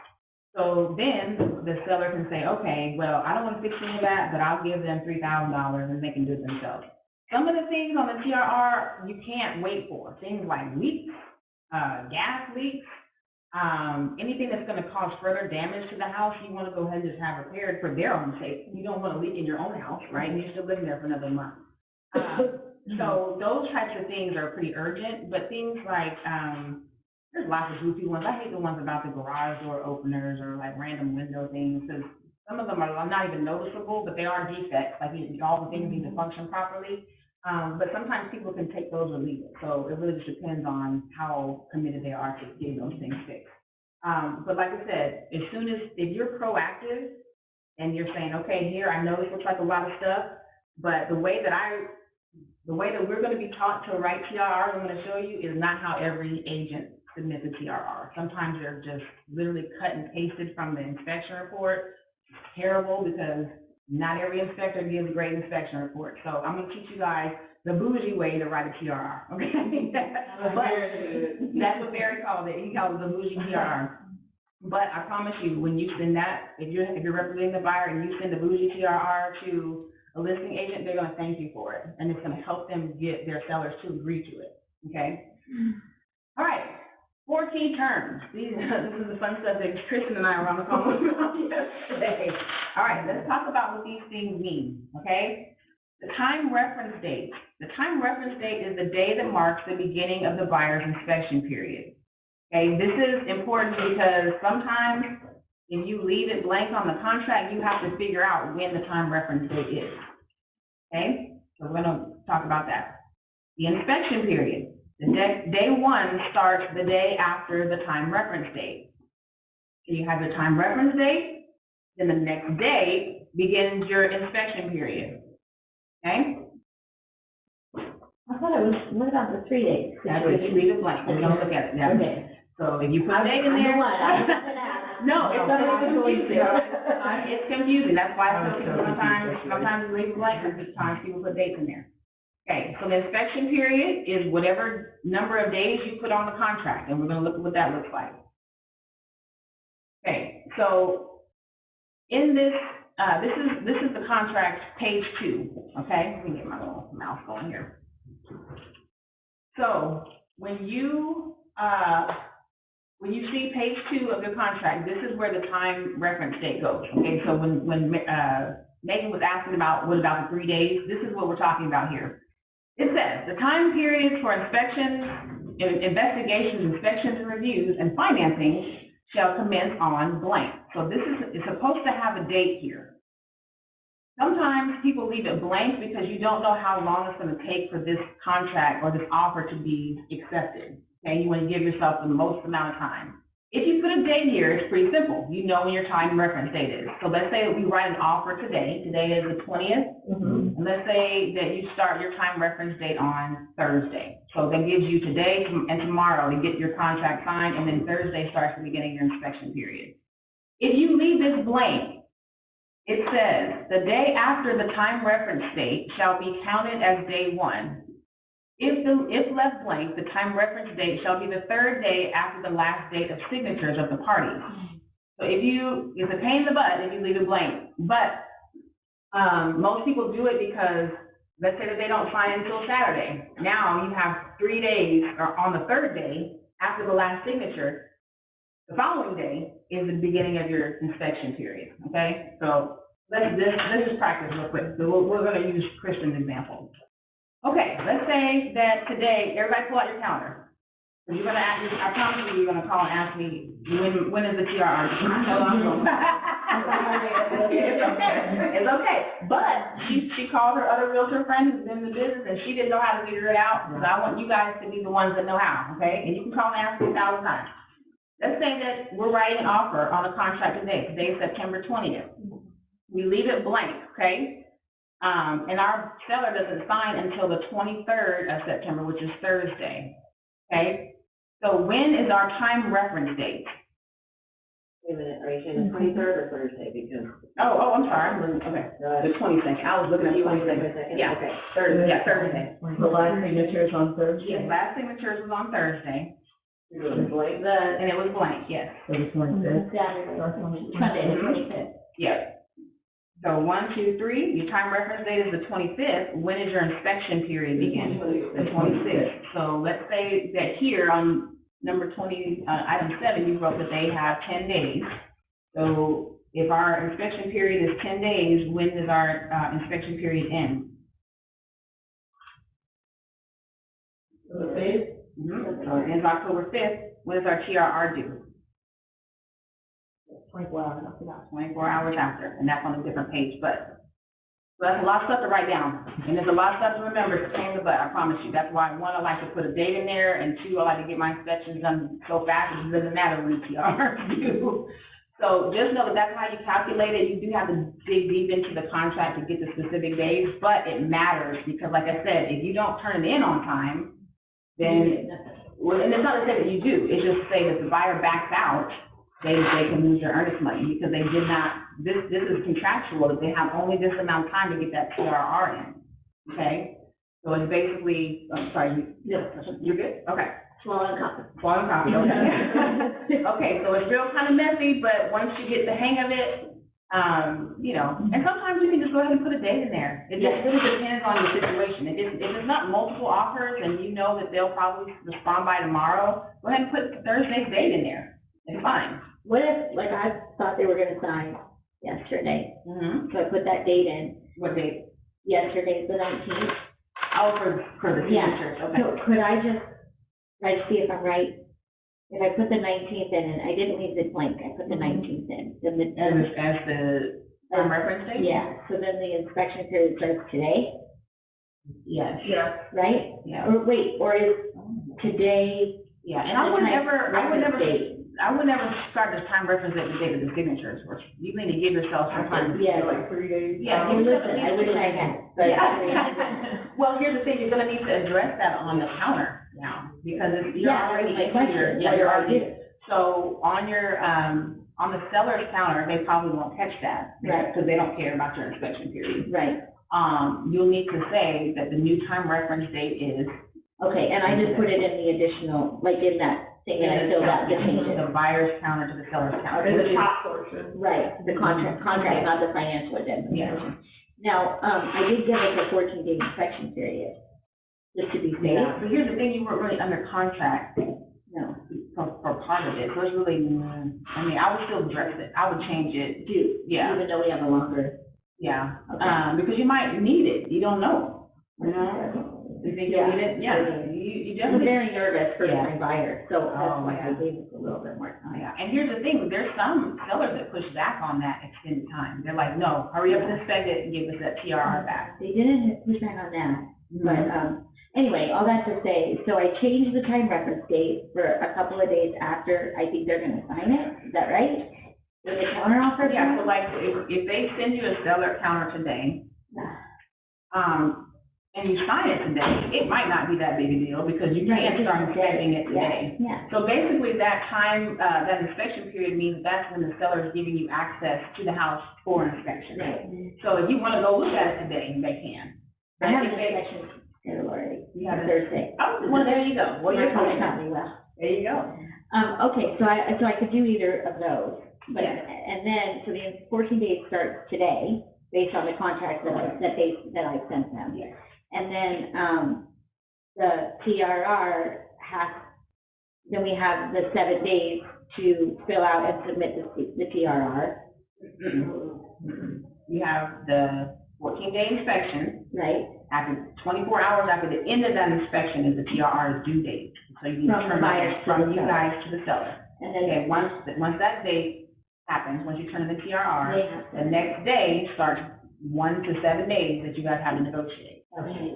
So then the seller can say, okay, well, I don't want to fix any of that, but I'll give them $3,000 and they can do it themselves. Some of the things on the TRR you can't wait for, things like leaks, gas leaks, anything that's going to cause further damage to the house, you want to go ahead and just have repaired for their own sake. You don't want to leak in your own house, right? And you're still living there for another month. So those types of things are pretty urgent, but things like, there's lots of goofy ones. I hate the ones about the garage door openers or like random window things, because some of them are not even noticeable, but they are defects, like all the things need to function properly. But sometimes people can take those or leave it, so it really just depends on how committed they are to getting those things fixed. But like I said, if you're proactive and you're saying, okay, here, I know this looks like a lot of stuff, but the way that we're gonna be taught to write TRRs, I'm gonna show you, is not how every agent submits a TRR. Sometimes they're just literally cut and pasted from the inspection report. It's terrible because not every inspector gives a great inspection report. So I'm gonna teach you guys the bougie way to write a TRR, okay? That's what Barry called it. He called it the bougie TRR. But I promise you, when you send that, if you're representing the buyer and you send a bougie TRR to a listing agent, they're gonna thank you for it. And it's gonna help them get their sellers to agree to it, okay? All right. 4 key terms. This is the fun stuff that Kristen and I were on the phone about yesterday. All right, let's talk about what these things mean, okay? The time reference date. The time reference date is the day that marks the beginning of the buyer's inspection period. Okay, this is important because sometimes if you leave it blank on the contract, you have to figure out when the time reference date is. Okay, so we're gonna talk about that. The inspection period. Day one starts the day after the time reference date. So you have your time reference date, then the next day begins your inspection period. Okay? I thought it was, what about the 3 days? That's if you leave it blank, we don't look at it. Yeah. Okay. So if you put a date in there. No, it's confusing. It's confusing. That's why sometimes we leave it blank, because sometimes people put dates in there. Okay, so the inspection period is whatever number of days you put on the contract, and we're gonna look at what that looks like. Okay, so in this, this is the contract, page 2, okay? Let me get my little mouse going here. So when you see page 2 of your contract, this is where the time reference date goes, okay? So when Megan was asking about what about the 3 days, this is what we're talking about here. It says, the time periods for inspections, investigations, inspections and reviews, and financing shall commence on blank. So this is supposed to have a date here. Sometimes people leave it blank because you don't know how long it's gonna take for this contract or this offer to be accepted. Okay, you wanna give yourself the most amount of time. If you put a date here, it's pretty simple. You know when your time reference date is. So let's say that we write an offer today. Today is the 20th. Mm-hmm. And let's say that you start your time reference date on Thursday. So that gives you today and tomorrow to get your contract signed, and then Thursday starts the beginning of your inspection period. If you leave this blank, it says, the day after the time reference date shall be counted as day 1. If left blank, the time reference date shall be the 3rd day after the last date of signatures of the parties. So it's a pain in the butt if you leave it blank, but most people do it because, let's say that they don't sign until Saturday. Now you have 3 days, or on the 3rd day, after the last signature, the following day is the beginning of your inspection period, okay? So let's just practice real quick. So we're gonna use Kristen's example. Okay, let's say that today, everybody pull out your calendar. So you're gonna ask me, I promise you're gonna call and ask me, when is the TRR? It's okay, but she called her other realtor friend who's in the business, and she didn't know how to figure it out, because I want you guys to be the ones that know how, okay? And you can call and ask me 1,000 times. Let's say that we're writing an offer on a contract today. Today is September 20th. We leave it blank, okay? And our seller doesn't sign until the 23rd of September, which is Thursday, okay? So when is our time reference date? Wait a minute, are you saying the 23rd or Thursday? Because. Oh, I'm sorry, okay, the 22nd, I was looking at the 22nd. Yeah, Okay. Thursday, yeah, Thursday. The last signature is on Thursday? Yeah, last signatures was on Thursday. Like And it was blank, yes. So the 25th. Saturday, Sunday, the 25th. Yep. So 1, 2, 3, your time reference date is the 25th. When is your inspection period begin? The 26th. So let's say that here on number 20, item 7, you wrote that they have 10 days. So if our inspection period is 10 days, when does our inspection period end? The 5th? So it ends October 5th. When does our TRR due? 24 hours, I forgot. 24 hours after, and that's on a different page, but, so that's a lot of stuff to write down, and there's a lot of stuff to remember, it's a pain in the butt, I promise you. That's why, 1, I like to put a date in there, and 2, I like to get my inspections done so fast, it doesn't matter when the TRR due. So just know that that's how you calculate it. You do have to dig deep into the contract to get the specific days, but it matters, because like I said, if you don't turn it in on time, then, well, and it's not to say that you do, it's just to say that the buyer backs out, they can lose their earnest money, because they did not, this is contractual, that they have only this amount of time to get that TRR in, okay? So it's basically, I'm sorry, you're good? Okay. Swallowing copy. Swallowing copy, okay. Okay, so it's real kind of messy, but once you get the hang of it, you know, and sometimes you can just go ahead and put a date in there. It just really depends on the situation. If it's not multiple offers and you know that they'll probably respond by tomorrow, go ahead and put Thursday's date in there. It's fine. What if, like, I thought they were gonna sign yesterday, Mm-hmm. so I put that date in. What date? Yesterday's the 19th. Oh, for the Yeah. signatures, okay. So could I just, see if I'm right? If I put the 19th in, and I didn't leave it blank, I put the 19th in, then the. As the term reference date? Yeah, so then the inspection period starts today, Yes. Yeah. right? Yeah. Or wait, or is today? Yeah, and I would never Date? start the time reference at the date of the signatures, which you need to give yourself some time. Yeah. Like 3 days. Yeah, Well, give yourself listen, at I least wish 3 I days. had, but. Yeah. Well, here's the thing, you're gonna need to address that on the counter now, because you're Yeah, already my into question, your, what do I already. do? So on your, on the seller's counter, they probably won't catch that. Right. Because they don't care about your inspection period. Right, You'll need to say that the new time reference date is. okay, and I just put it in the additional, like in that thing that I filled out, the changes. The buyer's counter to the seller's counter. In the top portion. Right, the contract, not the financial addendum. Yeah. Now, I did give us a 14-day inspection period, just to be safe. Yeah, but here's the thing, you weren't really under contract No, for part of it, so it's really, I mean, I would still address it, I would change it, yeah, even though we have a longer. yeah. Okay. Because you might need it, you don't know, you know? You think you'll need it? Yeah, you I'm definitely. very nervous for Yeah. my buyer, so that's Oh, why yeah. I gave us a little bit more time. Yeah, and here's the thing, there's some sellers that push back on that extended time, they're like, no, hurry up and inspect it and give us that TRR back. They didn't push back on that, but, anyway, all that to say, so I changed the time reference date for a couple of days after I think they're gonna sign it, is that right? With the counter offer? Yeah, so like, if they send you a seller counter today, and you sign it today, it might not be that big a deal, because you Right, can't start inspecting it today. Yeah, So basically, that time, that inspection period means that's when the seller is giving you access to the house for inspection. right. So if you wanna go look at it today, they can. I have an If they- inspection scheduled already, You have it? Thursday. Oh, well, there you go. Well, you're My coach fine. taught me well. There you go. Okay, so I could do either of those, but, Yeah. and then, so the 14 days starts today, based on the contract that I sent them. Yeah. And then, the TRR then we have the 7 days to fill out and submit the TRR, You have the 14-day inspection. right? After 24 hours after the end of that inspection is the TRR's due date. So you need to From the turn buyers that to the from you seller. guys to the seller. And then Okay, once that date happens, once you turn in the TRR, they have the to, next day starts 1 to 7 days that you guys have to negotiate. okay,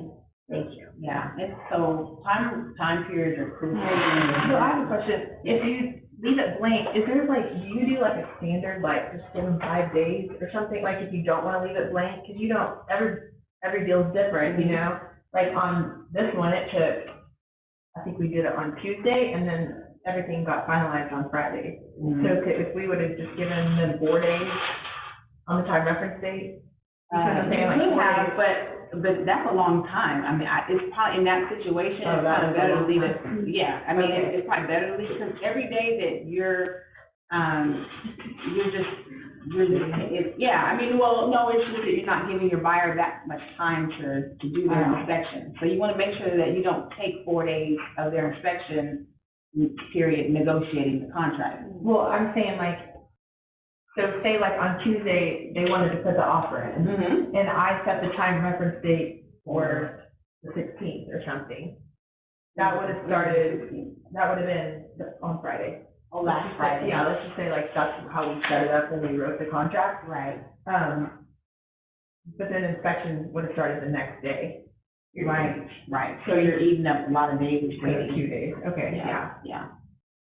thank you. Yeah, it's, so time periods are crucial. So I have a question, if you leave it blank, is there like, do you do like a standard, like just give them 5 days or something, like if you don't wanna leave it blank? Cause you don't, every deal's different, you know? Like on this one, it took, I think we did it on Tuesday, and then everything got finalized on Friday. So if we would've just given them 4 days on the time reference date, you know what I'm saying, like You 4 have, days. but but that's a long time. I mean, it's probably, in that situation, Oh, it's that probably is a better to long leave it, yeah, I mean, Okay. it's probably better to leave, because every day that you're just, yeah, I mean, well, no, it's just that you're not giving your buyer that much time to do their inspection. So you wanna make sure that you don't take 4 days of their inspection period negotiating the contract. Well, I'm saying like, so say like on Tuesday, they wanted to put the offer in, Mm-hmm. and I set the time reference date for the 16th or something. That would have been on Friday. Oh, last Friday. Yeah, let's just say like that's how we set it up when we wrote the contract. Right. But then inspection would have started the next day. Right, so you're eating up a lot of days For the waiting. 2 days, okay, yeah. Yeah.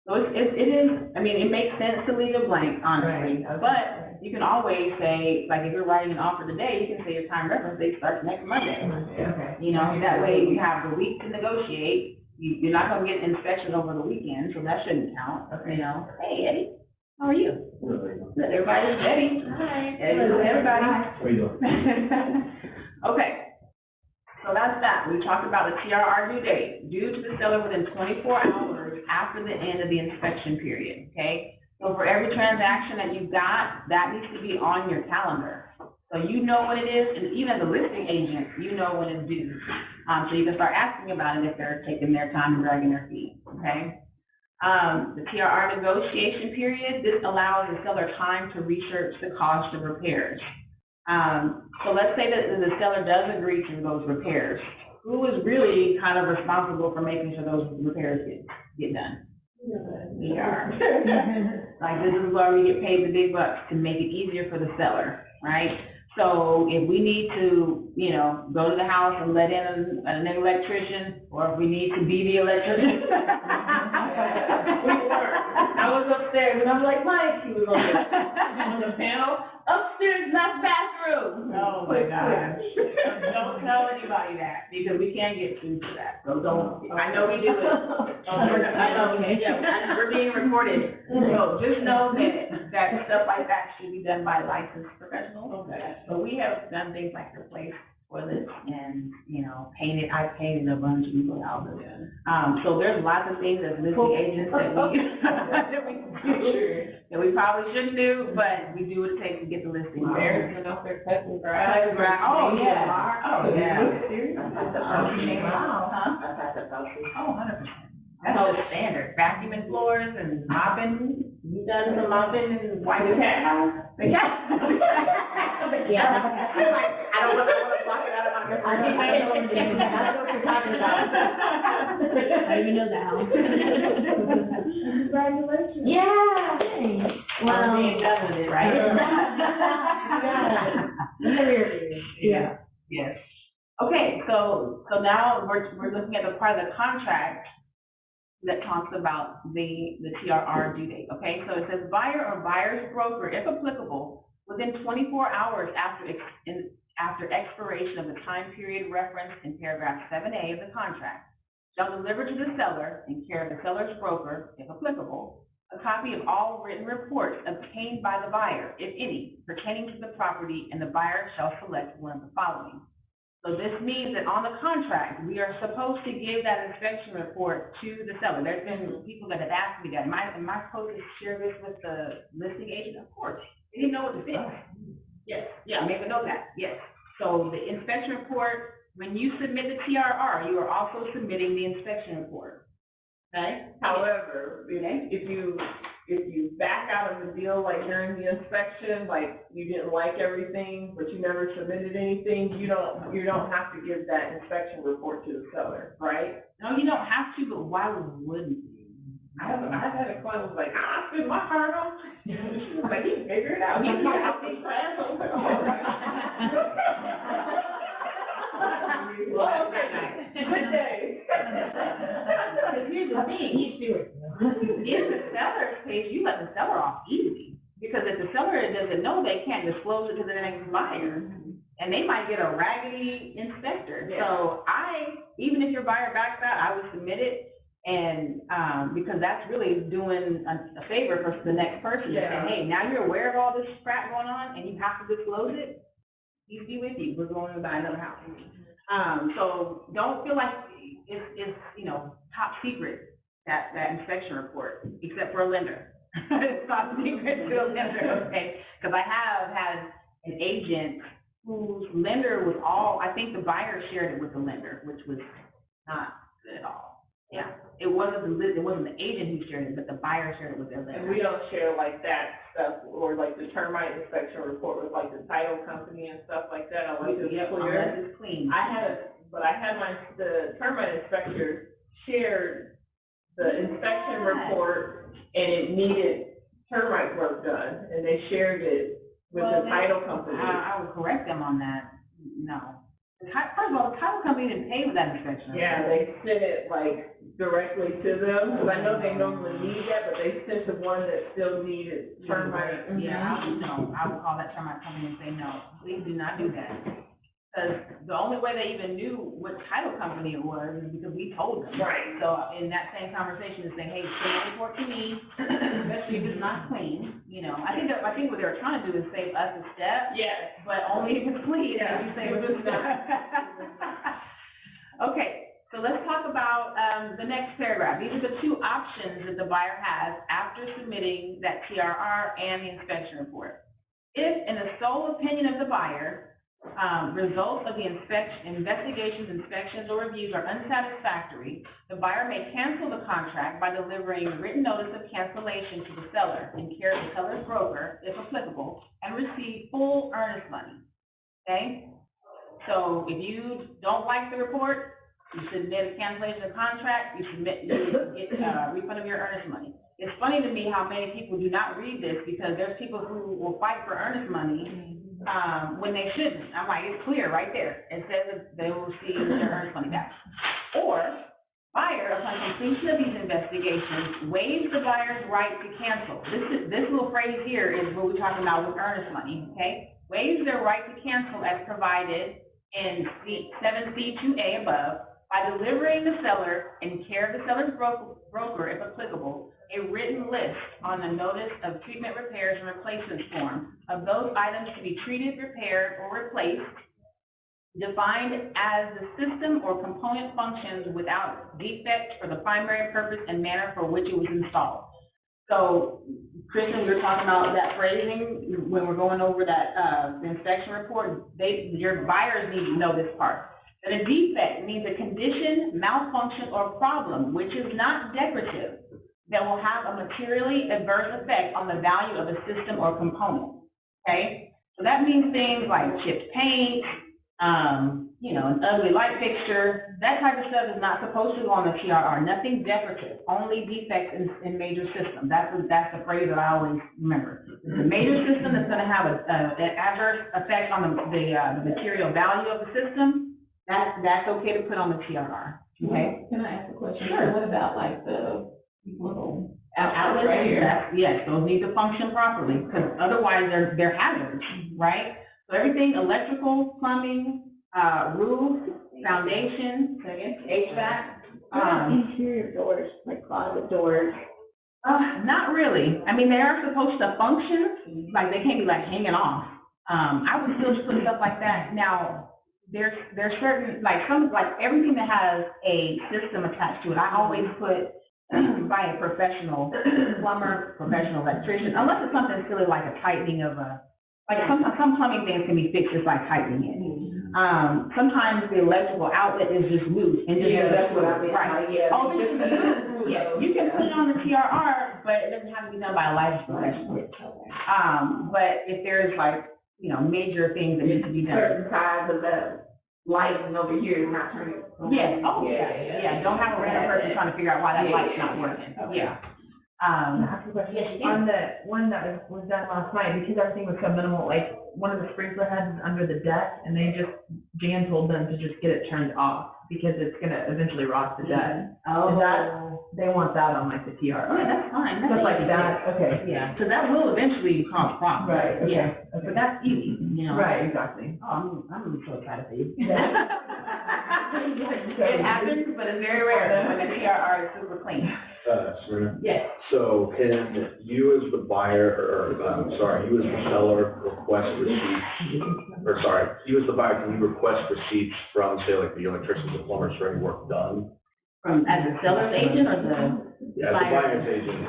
So it is, I mean, it makes sense to leave it blank, honestly, Right, okay. but you can always say, like, if you're writing an offer today, you can say your time reference date starts next Monday. Okay. You know, that way you have the week to negotiate, you're not gonna get inspection over the weekend, so that shouldn't count, you know. Hey, Eddie, how are you? Good, everybody's Eddie. Hi. Everybody. How are you doing? Okay. So that's that. We talked about the TRR due date, due to the seller within 24 hours after the end of the inspection period, okay? So for every transaction that you've got, that needs to be on your calendar. So you know what it is, and even as a listing agent, you know when it's due. So you can start asking about it if they're taking their time and dragging their feet, okay? The TRR negotiation period, this allows the seller time to research the cost of repairs. So let's say that the seller does agree to those repairs. Who is really kind of responsible for making sure those repairs get done? We are. Like, this is where we get paid the big bucks, to make it easier for the seller, right? So if we need to, you know, go to the house and let in an electrician, or if we need to be the electrician. I was upstairs, and I'm like, Mike, he was on the panel, Upstairs, not bathroom. Oh, my gosh. Don't tell anybody that, because we can't get sued for that, so don't, I know we do it. I know, yeah, we're being recorded. So just know that stuff like that should be done by licensed professionals. Okay. So we have done things like replace toilets and, you know, I painted a bunch of people's houses. So there's lots of things as listing agents that we probably shouldn't do, but we do what it takes to get the listing. Embarrassing up there cutting grass. Oh, yeah. Oh, yeah. Wow. Huh? I've had that voucher. Oh, 100%. That's all standard, vacuuming floors and mopping. You done some mopping and wiping the cat? The cat? Yeah. I don't want to block it out of my. I don't know what you're talking about. I didn't even know that. Congratulations. Yeah. Well, being done with it, right? Yeah. Yes. Okay, so now we're looking at the part of the contract that talks about the TRR due date, okay? So it says buyer or buyer's broker, if applicable, within 24 hours after expiration of the time period referenced in paragraph 7A of the contract, shall deliver to the seller, in care of the seller's broker, if applicable, a copy of all written reports obtained by the buyer, if any, pertaining to the property, and the buyer shall select one of the following. So this means that on the contract, we are supposed to give that inspection report to the seller. There's been people that have asked me that, am I supposed to share this with the listing agent? Of course, they didn't know what to fix. Yes, yeah, make a note of that, yes. So the inspection report, when you submit the TRR, you are also submitting the inspection report, okay? However, if you back out of the deal, like during the inspection, like you didn't like everything, but you never submitted anything, you don't have to give that inspection report to the seller, right? No, you don't have to, but why wouldn't you? I've had a client who's like, I spent my heart on, like, he figured it out, he got out these plans. Well, good day. Because here's the thing, in the seller's case, you let the seller off easy. Because if the seller doesn't know, they can't disclose it to the next buyer. And they might get a raggedy inspector. Yeah. So even if your buyer backs out, I would submit it. And, because that's really doing a favor for the next person. To say, hey, now you're aware of all this crap going on and you have to disclose it. Peace be with you, we're going to buy another house. So don't feel like it's, you know, top secret, that inspection report, except for a lender. It's top secret to a lender, okay? Because I have had an agent whose lender was I think the buyer shared it with the lender, which was not good at all. Yeah, it wasn't the agent who shared it, but the buyer shared it with their lender. And we don't share like that stuff, or like the termite inspection report with like the title company and stuff like that, unless it's Yep, clear. unless it's clean. The termite inspector shared the inspection report, and it needed termite work done, and they shared it with the title company. I would correct them on that, no. First of all, the title company didn't pay for that inspection. Yeah, they sent it like directly to them, because I know they normally need that, but they sent the one that still needed termite. Yeah, I would call that termite company and say, no, please do not do that. Because the only way they even knew what title company it was is because we told them. Right. So in that same conversation, is saying, hey, send a report to me, especially if it's not clean, you know. I think what they were trying to do is save us a step. Yes. But only if it's clean, Yeah. and you save us a step. Okay, so let's talk about, the next paragraph. These are the two options that the buyer has after submitting that TRR and the inspection report. If, in the sole opinion of the buyer, results of the investigations, inspections, or reviews are unsatisfactory, the buyer may cancel the contract by delivering a written notice of cancellation to the seller in care of the seller's broker, if applicable, and receive full earnest money, okay? So if you don't like the report, you submit a cancellation of contract, you get a refund of your earnest money. It's funny to me how many people do not read this, because there's people who will fight for earnest money, when they shouldn't. I'm like, it's clear right there. It says that they will receive their earnest money back. Or, buyer, upon completion of these investigations, waives the buyer's right to cancel. This little phrase here is what we're talking about with earnest money, okay? Waives their right to cancel as provided in 7C2A above by delivering the seller, in care of the seller's broker, if applicable, a written list on the notice of treatment, repairs, and replacement form of those items to be treated, repaired, or replaced, defined as the system or component functions without defect for the primary purpose and manner for which it was installed. So, Kristen, we were talking about that phrasing when we're going over that, the inspection report. Your buyers need to know this part. That a defect means a condition, malfunction, or problem which is not decorative, that will have a materially adverse effect on the value of a system or component, okay? So that means things like chipped paint, an ugly light fixture. That type of stuff is not supposed to go on the TRR. Nothing decorative, only defects in major systems. That's the phrase that I always remember. The major system that's gonna have an adverse effect on the material value of the system, that's okay to put on the TRR, okay? Can I ask a question? Sure. What about like the little Outlets, right here? yes, those need to function properly, because otherwise they're hazards, right? So everything, electrical, plumbing, roof, foundation, HVAC. Interior doors, like closet doors. Not really. I mean, they are supposed to function, like they can't be like hanging off. I would still just put stuff like that. Now, there's certain, like everything that has a system attached to it, I always put by a professional plumber, professional electrician, unless it's something silly like a tightening of some plumbing things can be fixed just by tightening it. Sometimes the electrical outlet is just loose and just. Yeah, that's what I mean. Right. Yeah. Oh, you can put it on the TRR, but it doesn't have to be done by a licensed professional. But if there's major things that need to be done. Certain sides of the lighting over here is not turning. Yes, yeah, don't have a random person trying to figure out why that light's not working, yeah. Ask a question. Yes, you On the one that was done last night, because everything was so minimal, like, one of the sprinkler heads is under the deck, and Jan told them to just get it turned off, because it's gonna eventually rot to death. Oh. They want that on like the TRR. Yeah, that's fine. Stuff like that, okay. Yeah, so that will eventually cause problems. Right, okay. Yeah, Okay. but that's easy, Right, exactly. Oh, I'm so excited for you. It happens, but it's very rare when the TRR is super clean. Serena? Yes. So can you as the buyer, you as the seller request receipts, you as the buyer, can you request receipts from, say, like the electricians and plumbers for any work done? From, as a seller's agent or the? As the buyer's agent.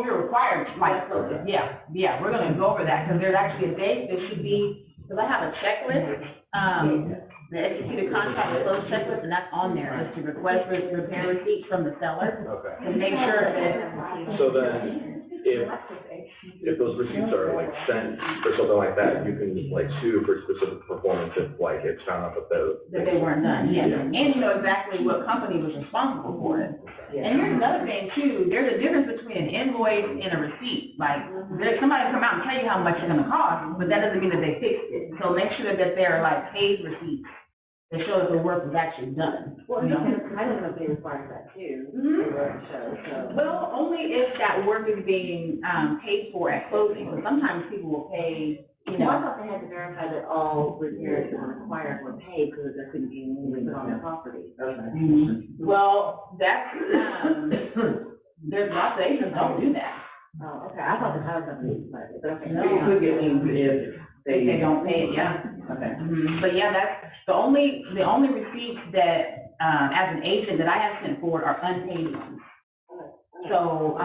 You're required, like, yeah, we're gonna go over that, because there's actually a date, there should be, because I have a checklist, the executed contract with those checklists, and that's on there, is to request repair receipts from the seller, Okay. to make sure that. So then, if those receipts are like sent or something like that, you can like sue for specific performance if like it's found out That they weren't done, yes, and you know exactly what company was responsible for it. And here's another thing too, there's a difference between an invoice and a receipt, like, there's somebody come out and tell you how much it's gonna cost, but that doesn't mean that they fixed it. So make sure that they're like paid receipts that show that the work was actually done. Well, you know? I don't know if they require that too, Mhm. the work show, so. Well, only if that work is being, paid for at closing, so sometimes people will pay, you Well, I know. thought they had to verify that all repairs that were required were paid, because there couldn't be any put on the property. Well, that's, there's lots of agents don't do that. Oh, okay, I thought the title company, but okay. No. You could get liens if If they don't pay it, yeah. Okay. But yeah, that's, the only receipts that, as an agent that I have sent forward are unpaid ones. So,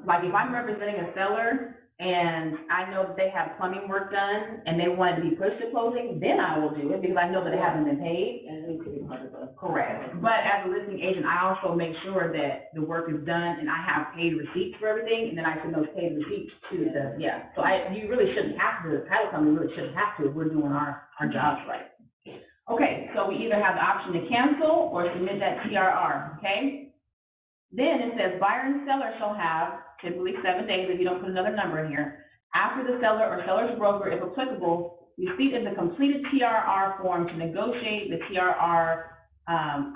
like if I'm representing a seller and I know that they have plumbing work done and they want it to be pushed to closing, then I will do it because I know that it hasn't been paid. And it needs to be part of the. Correct. But as a listing agent, I also make sure that the work is done and I have paid receipts for everything, and then I send those paid receipts to the, So you really shouldn't have to, the title company really shouldn't have to if we're doing our jobs right. Okay, so we either have the option to cancel or submit that TRR, okay? Then it says buyer and seller shall have typically 7 days, if you don't put another number in here, after the seller or seller's broker, if applicable, receipt of the completed TRR form to negotiate the TRR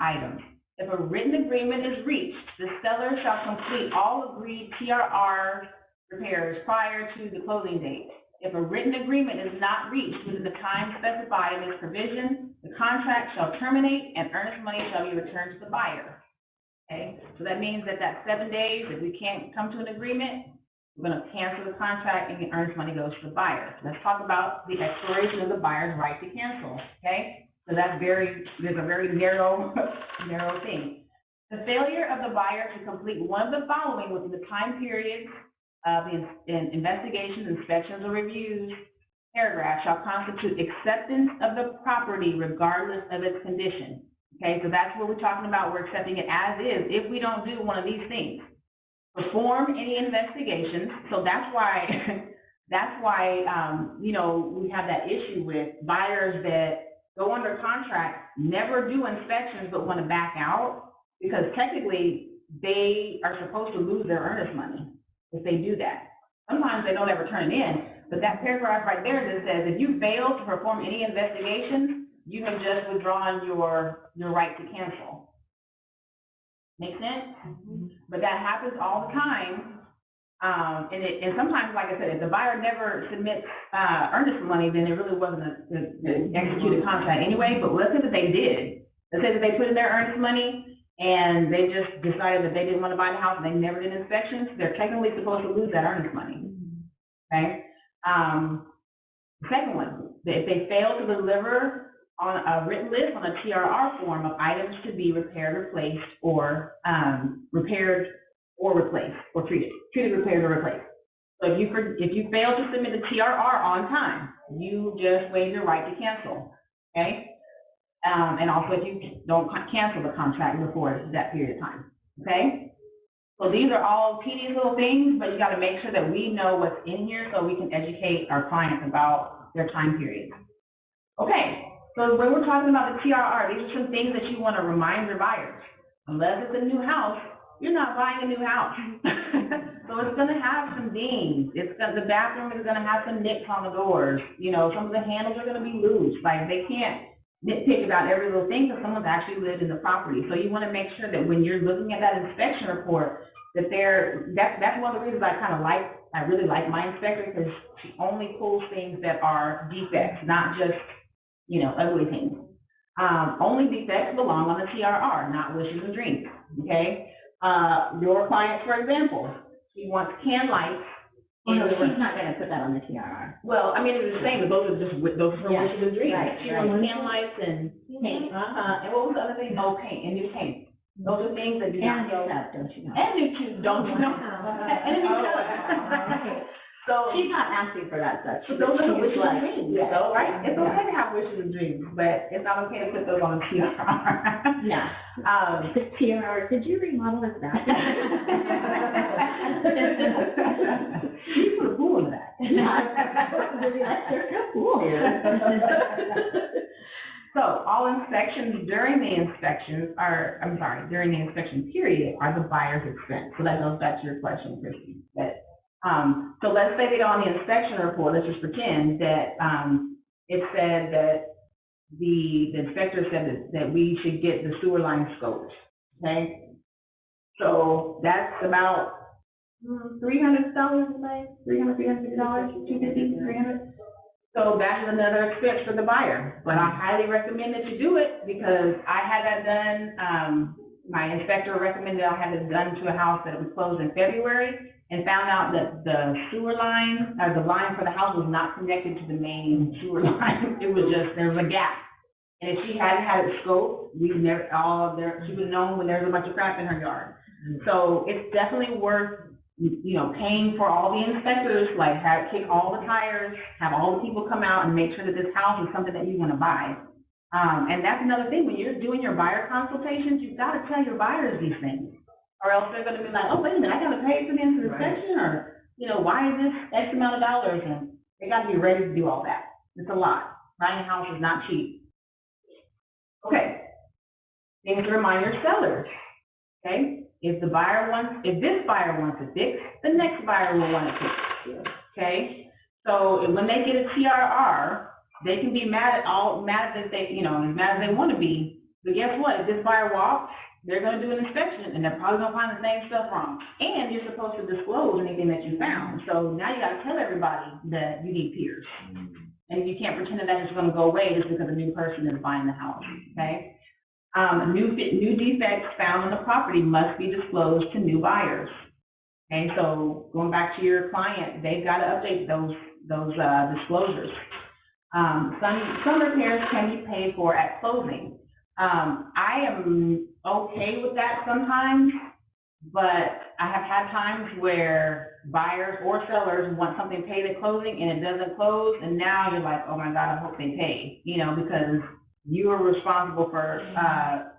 items. If a written agreement is reached, the seller shall complete all agreed TRR repairs prior to the closing date. If a written agreement is not reached within the time specified in this provision, the contract shall terminate and earnest money shall be returned to the buyer. Okay, so that means that 7 days, if we can't come to an agreement, we're gonna cancel the contract and the earnest money goes to the buyer. Let's talk about the expiration of the buyer's right to cancel, okay? So there's a very narrow thing. The failure of the buyer to complete one of the following within the time period of the investigations, inspections, or reviews paragraph shall constitute acceptance of the property regardless of its condition. Okay, so that's what we're talking about. We're accepting it as is if we don't do one of these things. Perform any investigations. So that's why, we have that issue with buyers that go under contract, never do inspections, but want to back out, because technically they are supposed to lose their earnest money if they do that. Sometimes they don't ever turn it in, but that paragraph right there that says, if you fail to perform any investigations, you have just withdrawn your right to cancel. Make sense? But that happens all the time. And sometimes, like I said, if the buyer never submits earnest money, then it really wasn't an executed contract anyway. But let's say that they did. Let's say that they put in their earnest money and they just decided that they didn't want to buy the house and they never did inspections. They're technically supposed to lose that earnest money. Okay. The second one, if they fail to deliver on a written list on a TRR form of items to be repaired, replaced, or repaired or replaced, or treated, repaired, or replaced. So if you fail to submit the TRR on time, you just waive your right to cancel, okay? And also if you don't cancel the contract before that period of time, okay? So these are all tedious little things, but you gotta make sure that we know what's in here so we can educate our clients about their time periods. Okay, so when we're talking about the TRR, these are some things that you wanna remind your buyers. Unless it's a new house, you're not buying a new house. So it's gonna have some dings. The bathroom is gonna have some nicks on the doors. You know, some of the handles are gonna be loose. Like, they can't nitpick about every little thing because someone's actually lived in the property. So you wanna make sure that when you're looking at that inspection report, that that's one of the reasons I really like my inspector, because she only pulls things that are defects, not just, ugly things. Only defects belong on the TRR, not wishes and dreams, okay? Your client, for example, she wants can lights. Oh, no, she's not gonna put that on the TRR. Well, I mean, it's the same, but those are just, those are her Yeah, wishes and dreams. right, She right. wants can lights and Paint. and what was the other thing? Oh, paint, and new paint. Those are things that do And not go. stuff, don't you know? And new too, don't you know? And a new tub. So, She's not asking for that stuff. so those are the wishes and dreams, Yeah. though, right? It's okay to have wishes and dreams, but it's not okay to put those on a TRR. Yeah. The TRR, did you remodel his bathroom? You put a pool in that. There's no pool here. So, all inspections during the during the inspection period are the buyer's expense. So that goes back to your question, Christie. That, so let's say they go on the inspection report, let's just pretend that, it said that the inspector said that we should get the sewer line scoped, okay? So that's about $300, $350, $250, $300. So that is another expense for the buyer, but I highly recommend that you do it because I had that done. My inspector recommended I have it done to a house that was closed in February and found out that the sewer line, or the line for the house was not connected to the main sewer line. It was just, there was a gap. And if she hadn't had it scoped, she would have known when there was a bunch of crap in her yard. So it's definitely worth, paying for all the inspectors, like kick all the tires, have all the people come out and make sure that this house is something that you want to buy. And that's another thing, when you're doing your buyer consultations, you've got to tell your buyers these things. Or else they're going to be like, oh, wait a minute, I got to pay for the inspection, or, why is this X amount of dollars? And they got to be ready to do all that. It's a lot. Buying a house is not cheap. Okay. Things to remind your sellers, okay? If this buyer wants it fixed, the next buyer will want it fixed, okay? So when they get a TRR, they can be mad that they, as mad as they want to be, but guess what? If this buyer walks, they're going to do an inspection, and they're probably going to find the same stuff wrong. And you're supposed to disclose anything that you found. So now you got to tell everybody that you need peers. And you can't pretend that that's just going to go away just because a new person is buying the house, okay? New defects found on the property must be disclosed to new buyers. Okay, so going back to your client, they've got to update those disclosures. Some repairs can be paid for at closing. I am okay with that sometimes, but I have had times where buyers or sellers want something paid at closing and it doesn't close, and now you're like, oh my God, I hope they pay, because you are responsible for,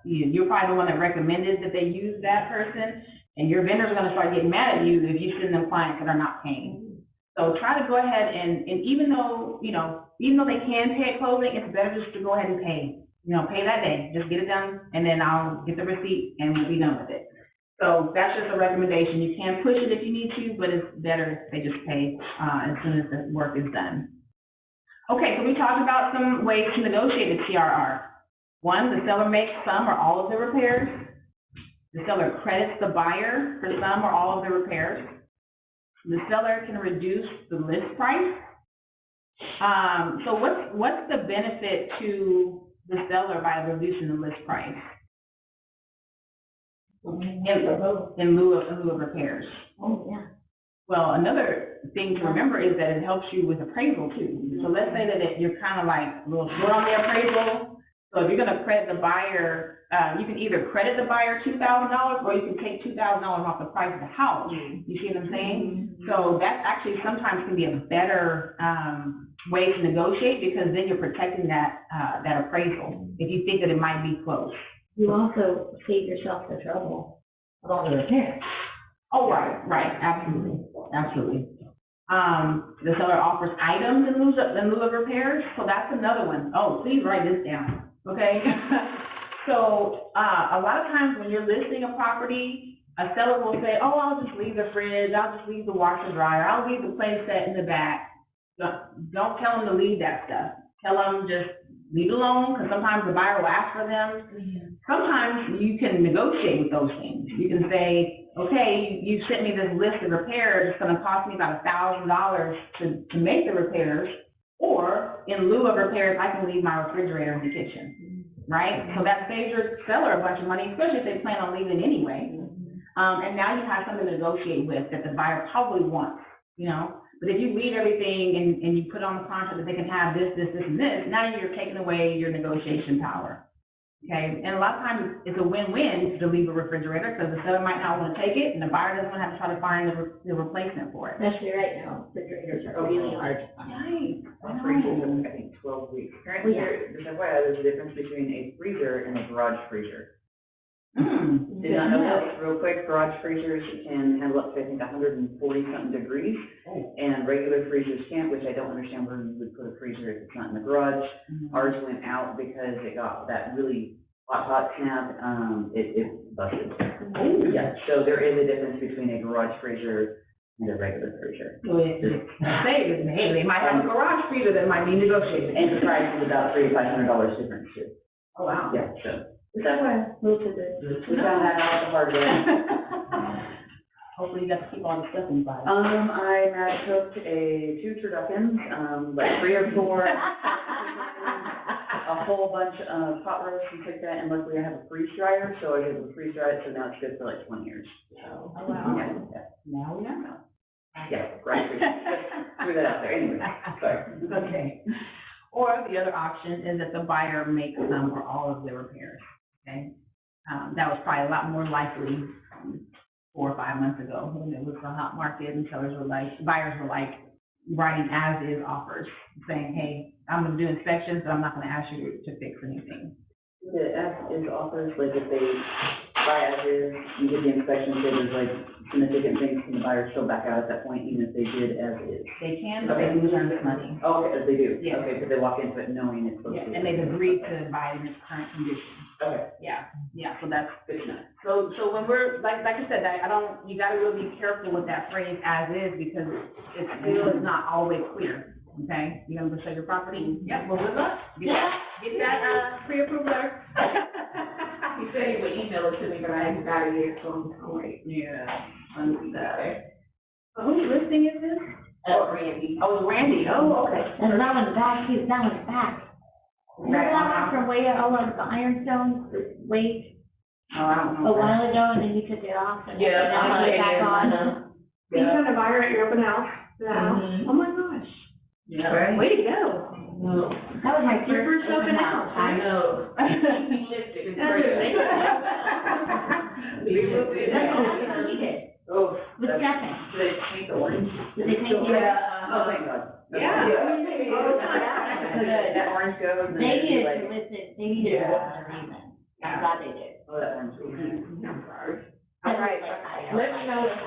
you're probably the one that recommended that they use that person, and your vendors are gonna start getting mad at you if you send them clients that are not paying. So try to go ahead and even though they can pay at closing, it's better just to go ahead and pay. Pay that day, just get it done, and then I'll get the receipt and we'll be done with it. So that's just a recommendation. You can push it if you need to, but it's better if they just pay, as soon as the work is done. Okay, so we talked about some ways to negotiate a TRR. One, the seller makes some or all of the repairs. The seller credits the buyer for some or all of the repairs. The seller can reduce the list price. So what's the benefit to the seller by reducing the list price? In lieu of repairs. Oh, yeah. Well, another thing to remember is that it helps you with appraisal too. So let's say that you're kind of like a little short on the appraisal. So if you're going to credit the buyer, you can either credit the buyer $2,000 or you can take $2,000 off the price of the house. You see what I'm saying? So that actually sometimes can be a better way to negotiate, because then you're protecting that appraisal if you think that it might be close. You also save yourself the trouble of all the repairs. Oh, right, absolutely. The seller offers items in lieu of repairs, so that's another one. Oh, please write this down, okay? So, a lot of times when you're listing a property, a seller will say, oh, I'll just leave the fridge, I'll just leave the washer dryer, I'll leave the play set in the back. Don't tell them to leave that stuff. Tell them just leave it alone, because sometimes the buyer will ask for them. Sometimes you can negotiate with those things. You can say, okay, you sent me this list of repairs, it's gonna cost me about $1,000 to make the repairs, or in lieu of repairs, I can leave my refrigerator in the kitchen, right? So that saves your seller a bunch of money, especially if they plan on leaving anyway. And now you have something to negotiate with that the buyer probably wants, you know? But if you leave everything and you put on the contract that they can have this, this, this, and this, now you're taking away your negotiation power. Okay, and a lot of times it's a win-win to leave a refrigerator, because the seller might not want to take it, and the buyer doesn't want to have to try to find the replacement for it. Especially right now, refrigerators are really hard to find. Right. A freezer took, I think, 12 weeks. Currently, there's a difference between a freezer and a garage freezer. Did not know this, real quick, garage freezers can handle up to, I think, 140-something degrees, and regular freezers can't, which I don't understand where you would put a freezer if it's not in the garage. Ours went out because it got that really hot snap, it busted. Yeah, so there is a difference between a garage freezer and a regular freezer. They might have a garage freezer that might be negotiated. And the price is about $300 to $500 difference too. Oh, wow. Yeah, so. That's why I moved to the. We found that out the hard way. Hopefully you got to keep all the stuff inside. I mad cooked 2 turduckens, like 3 or 4, a whole bunch of pot roast and like that, and luckily I have a freeze dryer, so I was able to freeze dry it, so now it's good for like 20 years. Oh, wow. Yeah, Now we know. right, threw that out there, anyway, sorry. Okay. Or the other option is that the buyer makes some or all of the repairs, okay? That was probably a lot more likely 4 or 5 months ago when it was the hot market and buyers were like writing as-is offers, saying, hey, I'm gonna do inspections, but I'm not gonna ask you to fix anything. The as-is offers, like if they buy as-is, you get the inspection, say there's like significant things, can the buyer still back out at that point, even if they did as-is? They can, but they lose earnest money. Oh, okay, they do? Yeah. Okay, because they walk into it knowing it's supposed to be. And they've agreed to buy it in its current condition. Okay, Yeah, so that's, good to know. so when we're, like I said, you gotta really be careful with that phrase as is, because it still is not always clear, okay? You gonna go show your property? Yep, well, good luck. Get that, pre-approved letter. He said he would email it to me, but I haven't got it yet, so I'm waiting. Yeah. So whose listing is this? Randy. Oh, Randy, oh, okay. And that one's back, too, that one's back. Remember that one from way, all of the ironstones, the weight, Oh, I don't know. a while ago, and then you took it off, and Yeah, now it's back on? You had a buyer at your open house? Oh my gosh, Yeah, right. way to go. That was my first open house. I know. He shifted. That's amazing. He was- That's what we did, Oh, with Stefan. did they paint the orange? Did they paint it? Oh, thank God. Yeah. That orange goes and They then you needed like, to listen, they needed to listen to reason. I'm glad they did. oh, that orange goes. All right, let me know. Took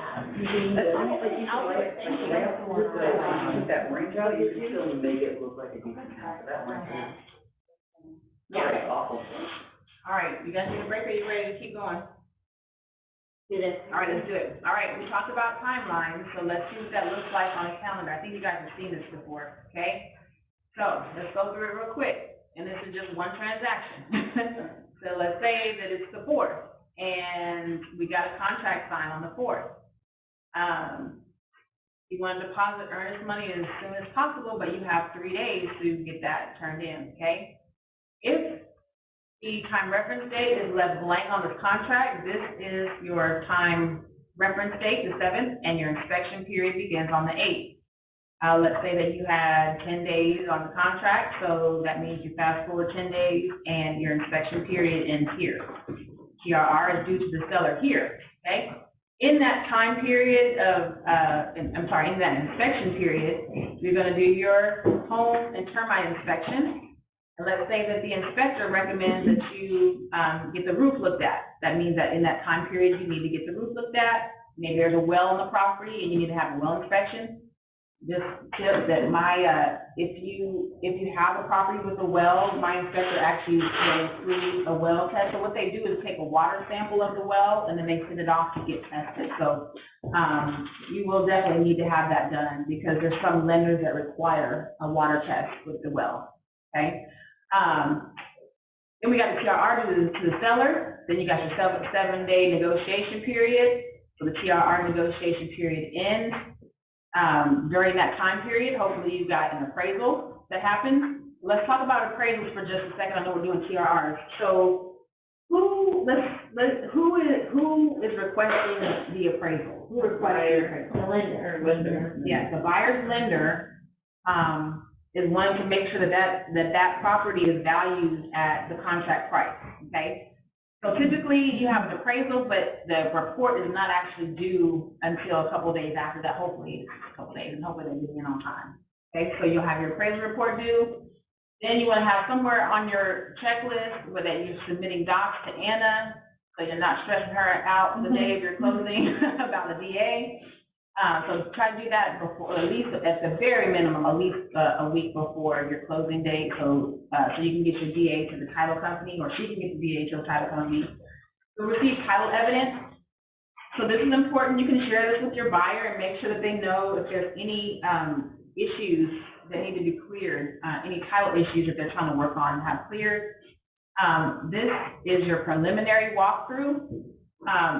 that orange out, you can still make it look like a decent house, but that orange is. Yeah, it's awful. All right, you guys need a break, or you ready to keep going? Do this. All right, let's do it. All right, we talked about timelines, so let's see what that looks like on a calendar. I think you guys have seen this before, okay? So, let's go through it real quick, and this is just one transaction. So let's say that it's the 4th, and we got a contract signed on the 4th. You want to deposit earnest money as soon as possible, but you have 3 days to get that turned in, okay? If the time reference date is left blank on this contract, this is your time reference date, the 7th, and your inspection period begins on the 8th. Let's say that you had 10 days on the contract, so that means you fast forward 10 days and your inspection period ends here. TRR is due to the seller here, okay? In that time period of, in that inspection period, you're gonna do your home and termite inspection. And let's say that the inspector recommends that you, get the roof looked at. That means that in that time period, you need to get the roof looked at. Maybe there's a well on the property and you need to have a well inspection. This tip that if you have a property with a well, my inspector actually will include a well test. So what they do is take a water sample of the well and then they send it off to get tested. So, you will definitely need to have that done because there's some lenders that require a water test with the well, okay? Then we got the TRR to the seller. Then you got your 7-day negotiation period. So the TRR negotiation period ends. During that time period, hopefully you've got an appraisal that happens. Let's talk about appraisals for just a second. I know we're doing TRRs. So who is requesting the appraisal? Who requested the appraisal? The lender. Lender. Yes, the buyer's lender, is wanting to make sure that property is valued at the contract price, okay? So typically, you have an appraisal, but the report is not actually due until a couple of days after that, hopefully, a couple of days, and hopefully they get in on time. Okay, so you'll have your appraisal report due, then you wanna have somewhere on your checklist where that you're submitting docs to Anna, so you're not stressing her out the day of your closing about the DA. So try to do that before, at least at the very minimum, at least a week before your closing date, so you can get your DA to the title company, or she can get the DA to the title company. You'll receive title evidence. So this is important. You can share this with your buyer and make sure that they know if there's any issues that need to be cleared, any title issues that they're trying to work on and have cleared. This is your preliminary walkthrough.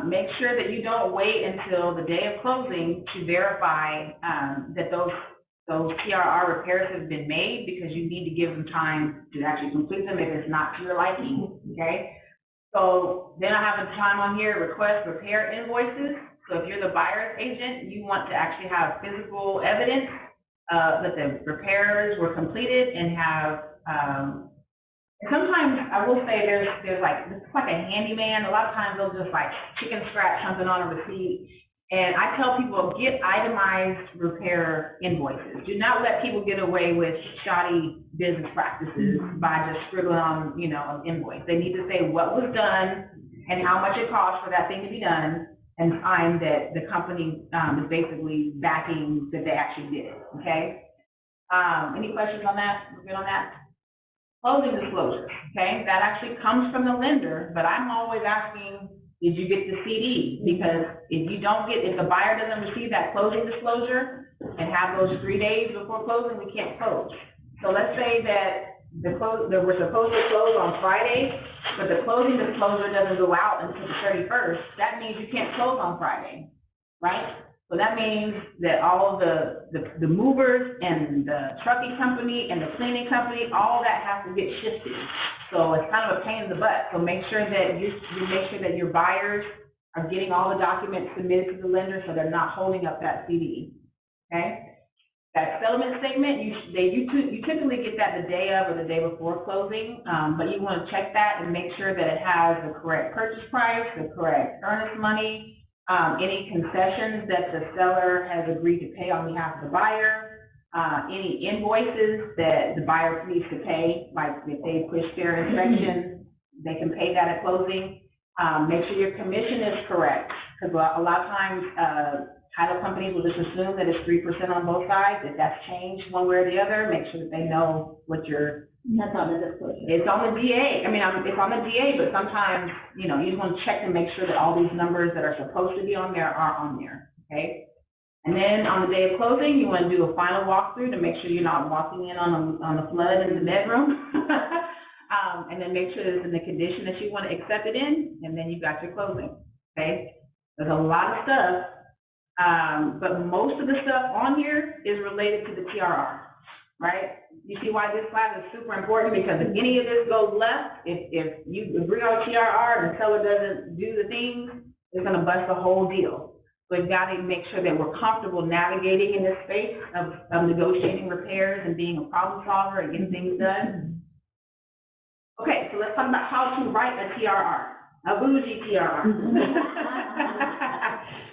Make sure that you don't wait until the day of closing to verify that those TRR repairs have been made, because you need to give them time to actually complete them if it's not to your liking, okay? So then I have a time on here, request repair invoices. So if you're the buyer's agent, you want to actually have physical evidence that the repairs were completed and have, sometimes I will say there's like, it's like a handyman. A lot of times they'll just like chicken scratch something on a receipt. And I tell people, get itemized repair invoices. Do not let people get away with shoddy business practices by just scribbling on, an invoice. They need to say what was done and how much it cost for that thing to be done, and find that the company is basically backing that they actually did it, okay? Any questions on that? We're good on that? Closing disclosure, okay? That actually comes from the lender, but I'm always asking, did you get the CD? Because if the buyer doesn't receive that closing disclosure and have those 3 days before closing, we can't close. So let's say that we're supposed to close on Friday, but the closing disclosure doesn't go out until the 31st. That means you can't close on Friday, right? So that means that all of the movers and the trucking company and the cleaning company, all that has to get shifted. So it's kind of a pain in the butt. So make sure that you make sure that your buyers are getting all the documents submitted to the lender, so they're not holding up that CD, okay? That settlement statement, you typically get that the day of or the day before closing, but you want to check that and make sure that it has the correct purchase price, the correct earnest money, any concessions that the seller has agreed to pay on behalf of the buyer, any invoices that the buyer needs to pay, like if they push their inspection, they can pay that at closing. Make sure your commission is correct, because a lot of times, title companies will just assume that it's 3% on both sides. If that's changed one way or the other, make sure that they know what That's on the disclosure. it's on the DA. It's on the DA, but sometimes, you just want to check to make sure that all these numbers that are supposed to be on there are on there, okay? And then on the day of closing, you want to do a final walkthrough to make sure you're not walking in on the flood in the bedroom. And then make sure that it's in the condition that you want to accept it in, and then you got your closing, okay? There's a lot of stuff. But most of the stuff on here is related to the TRR, right? You see why this class is super important? Because if any of this goes left, if you agree on TRR and the seller doesn't do the thing, it's gonna bust the whole deal. So we've got to make sure that we're comfortable navigating in this space of negotiating repairs and being a problem solver and getting things done. Okay, so let's talk about how to write a TRR, a bougie TRR.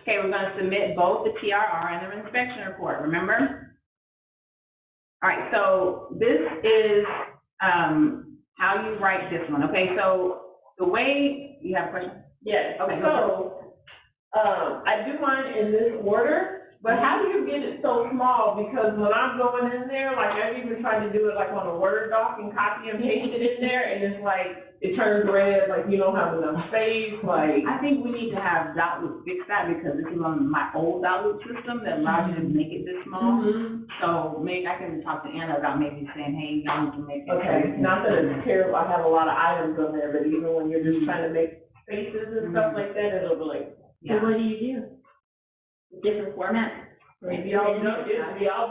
Okay, we're going to submit both the TRR and the inspection report, remember? All right, so this is how you write this one, okay? So the way, you have a question? Yes, Okay, so, I do mine in this order, but how do you get it so small? Because when I'm going in there, like, I've even tried to do it like on a Word doc and copy and paste it in there, and it's like, it turns red, like you don't have enough space, like. I think we need to have Outlook fix that, because this is on my old Outlook system that allows you to make it this small. So maybe I can talk to Anna about maybe saying, hey, y'all need to make it. Okay, not that it's terrible, I have a lot of items on there, but even when you're just trying to make spaces and stuff like that, it'll be like, So what do you do? Different format? Y'all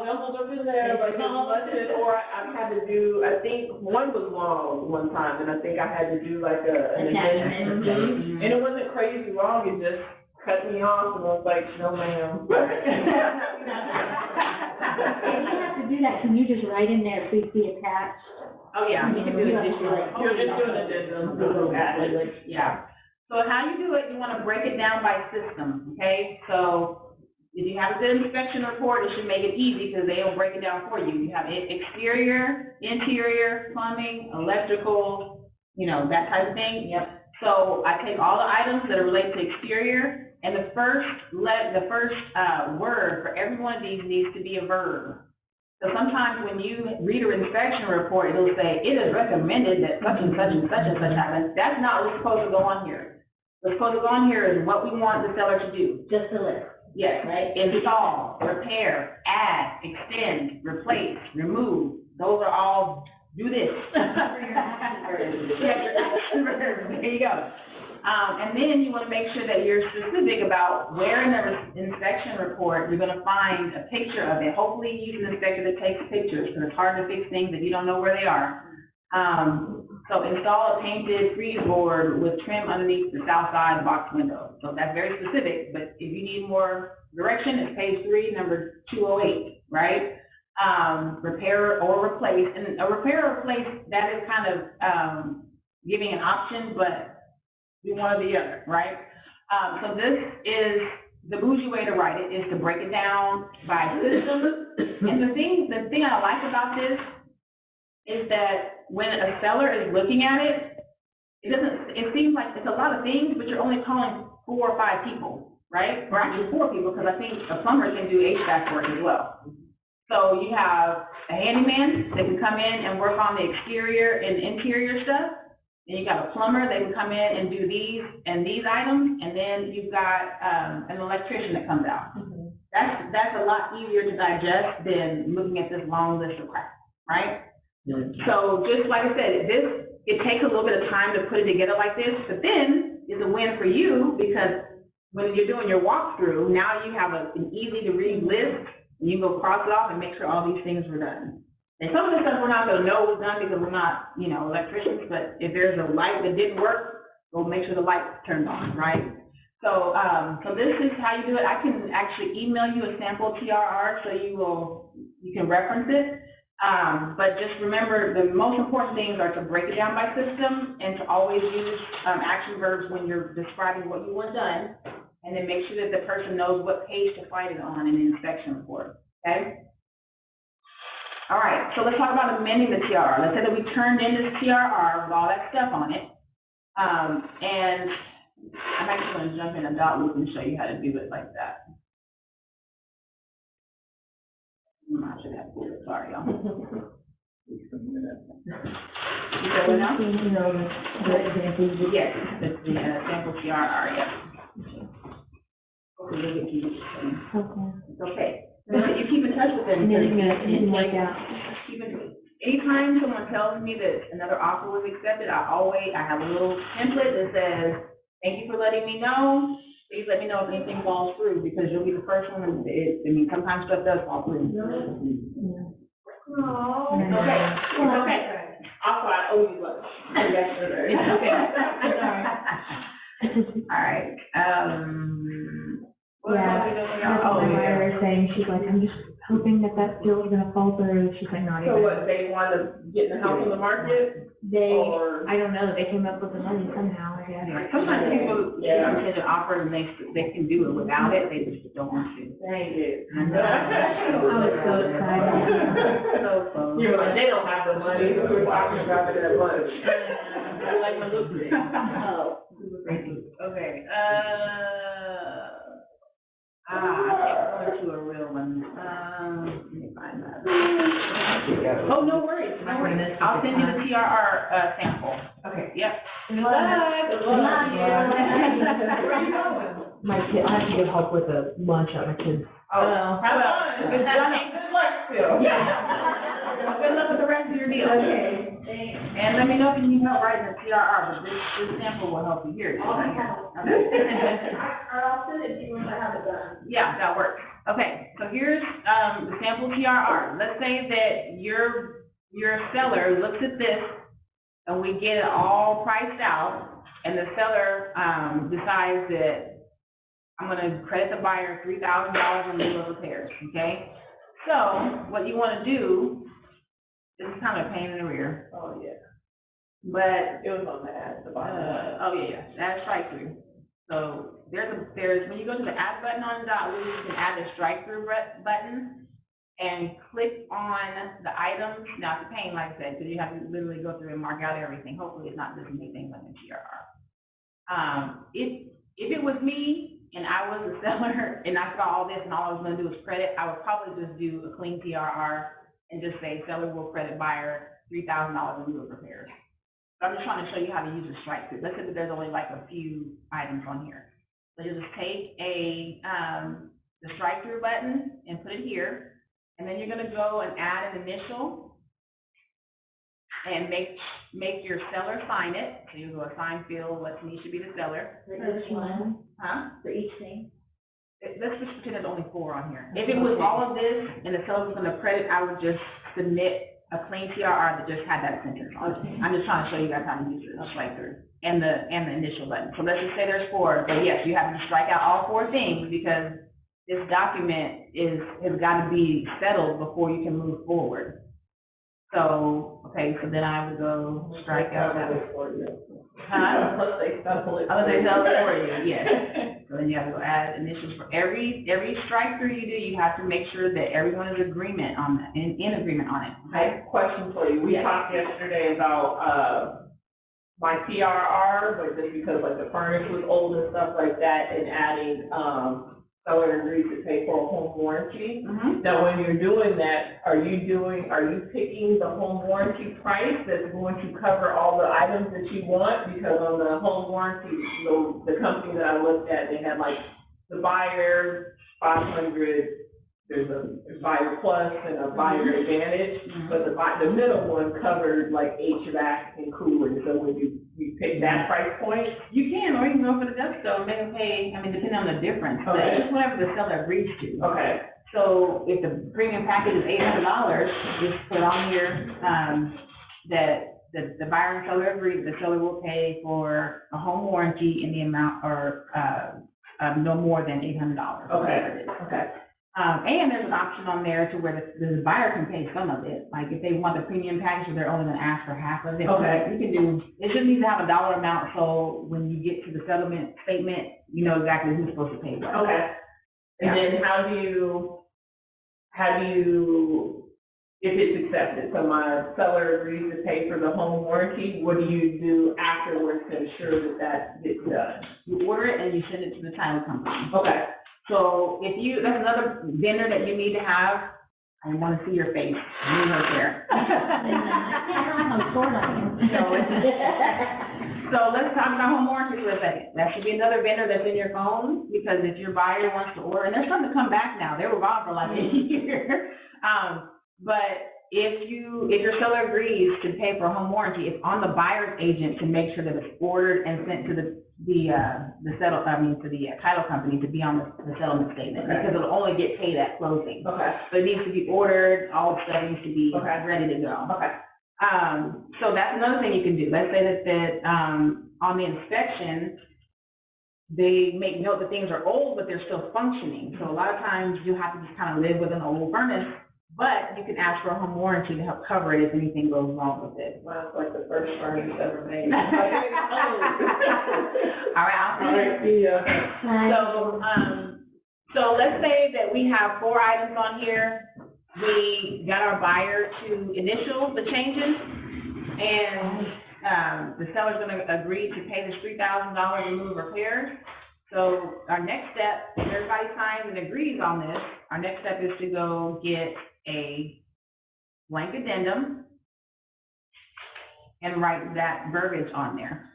jumbled up in there, like, it's busted, or I've had to do, I think, one was long one time, and I think I had to do like an Attachment. addendum. And it wasn't crazy long, it just cut me off, and I was like, no ma'am. If you have to do that, can you just write in there, please be attached? Oh, yeah, you can do additional. You're just doing addendum. Yeah. So how you do it, you wanna break it down by system, okay? So if you have a good inspection report, it should make it easy, because they'll break it down for you. You have exterior, interior, plumbing, electrical, that type of thing. Yep. So I take all the items that are related to exterior, and the first word for every one of these needs to be a verb. So sometimes when you read an inspection report, it'll say, it is recommended that such and such and such and such happens. That's not what's supposed to go on here. What's supposed to go on here is what we want the seller to do. Just a list. Yes, right? Install, repair, add, extend, replace, remove. Those are all, do this. There you go. And then you want to make sure that you're specific about where in the inspection report you're going to find a picture of it. Hopefully you use an inspector that takes pictures, because it's hard to fix things if you don't know where they are. So install a painted freeze board with trim underneath the south side box window. So that's very specific, but if you need more direction, it's page 3, number 208, right? Repair or replace, and a repair or replace, that is kind of giving an option, but do one or the other, right? So this is, the bougie way to write it is to break it down by system. And the thing I like about this is that when a seller is looking at it, it seems like it's a lot of things, but you're only calling 4 or 5 people, right? Or actually 4 people, because I think a plumber can do HVAC work as well. So you have a handyman that can come in and work on the exterior and interior stuff. Then you got a plumber that can come in and do these and these items, and then you've got an electrician that comes out. Mm-hmm. That's a lot easier to digest than looking at this long list of crap, right? So just like I said, it takes a little bit of time to put it together like this, but then it's a win for you, because when you're doing your walkthrough, now you have an easy to read list, and you can go cross it off and make sure all these things were done. And some of the stuff we're not gonna know was done because we're not, electricians, but if there's a light that didn't work, we'll make sure the light's turned on, right? So, so this is how you do it. I can actually email you a sample TRR so you can reference it. But just remember, the most important things are to break it down by system and to always use action verbs when you're describing what you want done, and then make sure that the person knows what page to find it on in the inspection report, okay? All right, so let's talk about amending the TRR. Let's say that we turned in this TRR with all that stuff on it, and I'm actually going to jump in a dot loop and show you how to do it like that. I should have to do it, sorry, y'all. You said what now? The examples. Yes, it's the sample TRR, yes. Okay, you'll get to it. Okay. It's okay. You keep in touch with them. And then it can work out. Anytime someone tells me that another offer was accepted, I have a little template that says, thank you for letting me know. Please let me know if anything falls through, because you'll be the first one. Sometimes stuff does fall through. Oh. It's okay. It's okay. Also, I owe you lunch yesterday. It's okay. All right. Yeah, that's what my buyer was saying. She's like, I'm just hoping that deal's gonna fall through. She's like, not So even. what, they want to get the house on the market? Or? I don't know, they came up with the money somehow, I guess. Sometimes people get an offer and they can do it without it, they just don't want to. Dang it. I know. I was so excited. So close. You were like, they don't have the money, we were talking about it at lunch. Like my little bit. Oh. Okay, I can't go into a real one. Let me find that. Oh, no worries, no worries. I'll send you the TRR, sample. Okay. Yep. Good luck. Good luck. Where are you going? My kid, I have to go help with a lunch at my kid's. Oh, have fun. Good luck still. Good luck with the rest of your deal. Okay. And let me know if you need help writing the TRR, but this sample will help you here. Okay. I'll send it to you when I have it done. Yeah, that works. Okay, so here's, the sample TRR. Let's say that your seller looks at this and we get it all priced out and the seller, decides that I'm gonna credit the buyer $3,000 in lieu of repairs, okay? So, what you wanna do, this is kind of a pain in the rear, Oh, yeah, but, it was on the ad, the bottom. oh yeah, add strike through. So, there's, when you go to the add button on .lu, you can add the strike through button and click on the items. Now, it's a pain, like I said, because you have to literally go through and mark out everything. Hopefully, it's not listing anything like the TRR. If it was me, and I was a seller, and I saw all this, and all I was gonna do was credit, I would probably just do a clean TRR and just say, seller will credit buyer $3,000 in lieu of repairs. So I'm just trying to show you how to use the strike through. Let's say that there's only like a few items on here. So you just take the strike through button and put it here, and then you're gonna go and add an initial and make your seller sign it. So you go assign field, what to me should be the seller. For each one, Huh? for each thing. Let's just pretend there's only 4 on here. If it was all of this and the seller was gonna credit, I would just submit a clean TRR that just had that sentence on it. I'm just trying to show you guys how to use it, strike through, and the initial button. So let's just say there's 4, but yes, you have to strike out all 4 things because this document has gotta be settled before you can move forward. So, okay, so then I would go strike out that. For you. Huh? Unless they settle it. Other than settle it for you, yes. So then you have to go add initials for every strike through you do, you have to make sure that everyone is agreement on that, in agreement on it, I okay? have a question for you. We Yes. talked yesterday about, my TRR, but just because like the furnace was old and stuff like that, and adding, seller agrees to pay for a home warranty. Mm-hmm. Now, when you're doing that, are you picking the home warranty price that's going to cover all the items that you want? Because on the home warranty, the company that I looked at, they had like the buyer, 500, there's a buyer plus and a buyer advantage, but the middle one covered like HVAC and cooling. So when you pick that price point, You can, or you can go for the gusto and make them pay, I mean, depending on the difference, but Okay. it's just whatever the seller agrees to. okay, So if the premium package is $800, just put on here, that the buyer and seller agree, the seller will pay for a home warranty in the amount, or, no more than $800. whatever it is. okay. And there's an option on there to where the buyer can pay some of it, like if they want the premium package, or they're only gonna ask for half of it. Okay. You can do, it just needs to have a dollar amount, so when you get to the settlement statement, you know exactly who's supposed to pay what. Okay. And Yeah. then how do you, if it's accepted, so my seller agrees to pay for the home warranty, what do you do afterwards to ensure that that gets done? You order it and you send it to the title company. Okay. So that's another vendor that you need to have. I want to see your face, you right there. I'm sort of. So let's talk about home warranty for a second. That should be another vendor that's in your phone, because if your buyer wants to order, and they're starting to come back now, they were gone for like a year. But if your seller agrees to pay for a home warranty, it's on the buyer's agent to make sure that it's ordered and sent to the title company to be on the settlement statement, Okay. because it'll only get paid at closing. Okay. So it needs to be ordered, all the stuff needs to be Okay. ready to go. Okay. So that's another thing you can do. Let's say that on the inspection, they make note that things are old, but they're still functioning. So a lot of times you have to just kind of live with an old furnace, but you can ask for a home warranty to help cover it if anything goes wrong with it. Mine's like the first furnace ever made. All right, I'll All right, see ya. So let's say that we have 4 items on here. We got our buyer to initial the changes, and the seller's gonna agree to pay this $3,000 in lieu of repairs. So our next step, if everybody signs and agrees on this, our next step is to go get a blank addendum and write that verbiage on there.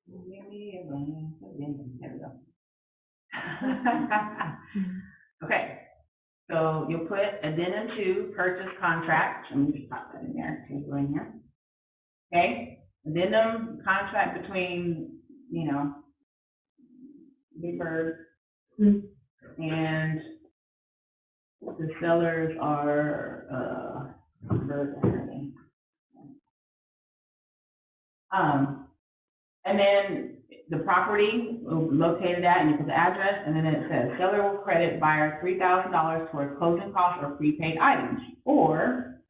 Give me a blank addendum. There we go. Okay, so you'll put addendum to purchase contract. Let me just pop that in there, go in here. Okay, addendum contract between, deferred. And the sellers are, and then the property located at, and you put the address, and then it says seller will credit buyer $3,000 towards closing costs or prepaid items. Or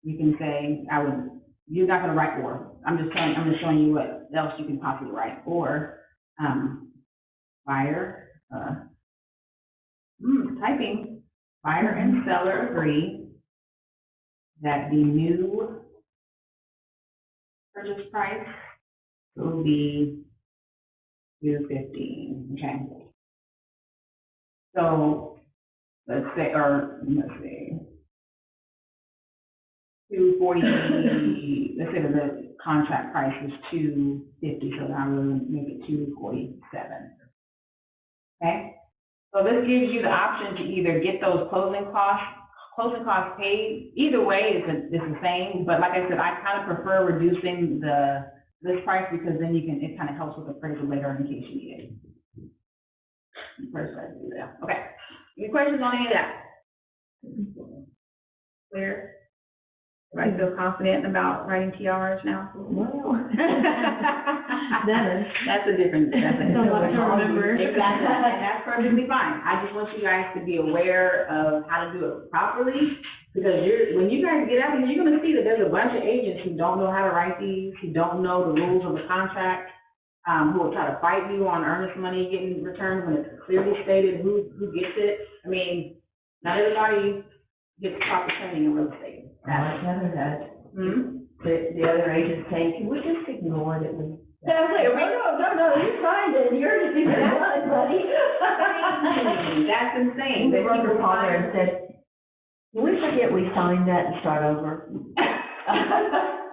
you can say, you're not gonna write or. I'm just showing you what else you can possibly write. Or, buyer, typing, buyer and seller agree that the new purchase price will be $215, okay? So, let's say 240, let's say that the contract price is $250, so now we'll make it $247. Okay? So this gives you the option to either get those closing costs paid. Either way, it's the same, but like I said, I kind of prefer reducing the list price because then it kind of helps with appraisal later in case you need it. First, I do that. Okay. Any questions on any of that? Clear? Everybody feel confident about writing TRRs now? Well. That's a different. So what to remember. Exactly, and that's perfectly fine. I just want you guys to be aware of how to do it properly, because when you guys get out here, you're gonna see that there's a bunch of agents who don't know how to write these, who don't know the rules of the contract, who will try to fight you on earnest money getting returned when it's clearly stated who gets it. I mean, not everybody gets proper training in real estate. I've never had. The other agent saying, can we just ignore it? No, you signed it, you're just doing it, buddy. That's insane. The broker called her and said, can we forget we signed that and start over?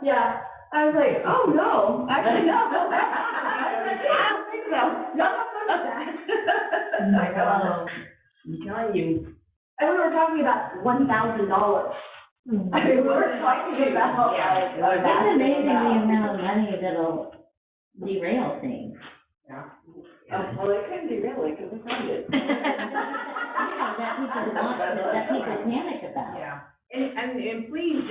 Yeah, I was like, oh, no, actually, no. I don't think so. No, that. Oh my God. I'm telling you. And we were talking about $1,000. I mean, we were talking about, Yeah. It's amazing the amount of money that'll derail things. Yeah. Well, it couldn't be really, because we signed it. That people panic about. Yeah. And please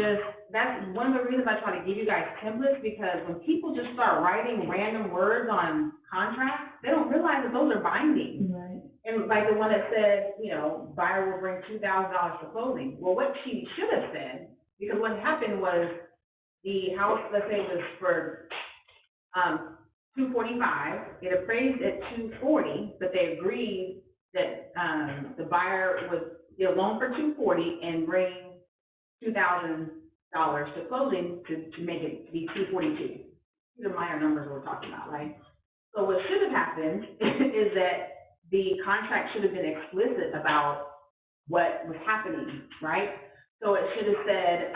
that's one of the reasons I try to give you guys templates, because when people just start writing random words on contracts, they don't realize that those are binding. Right. And like the one that says, buyer will bring $2,000 for closing. Well, what she should have said, because what happened was the house, let's say, was for $245. It appraised at $240, but they agreed that the buyer would get a loan for $240 and bring $2,000 to closing to make it be $242. These are minor numbers we're talking about, right? So what should have happened is that the contract should have been explicit about what was happening, right? So it should have said,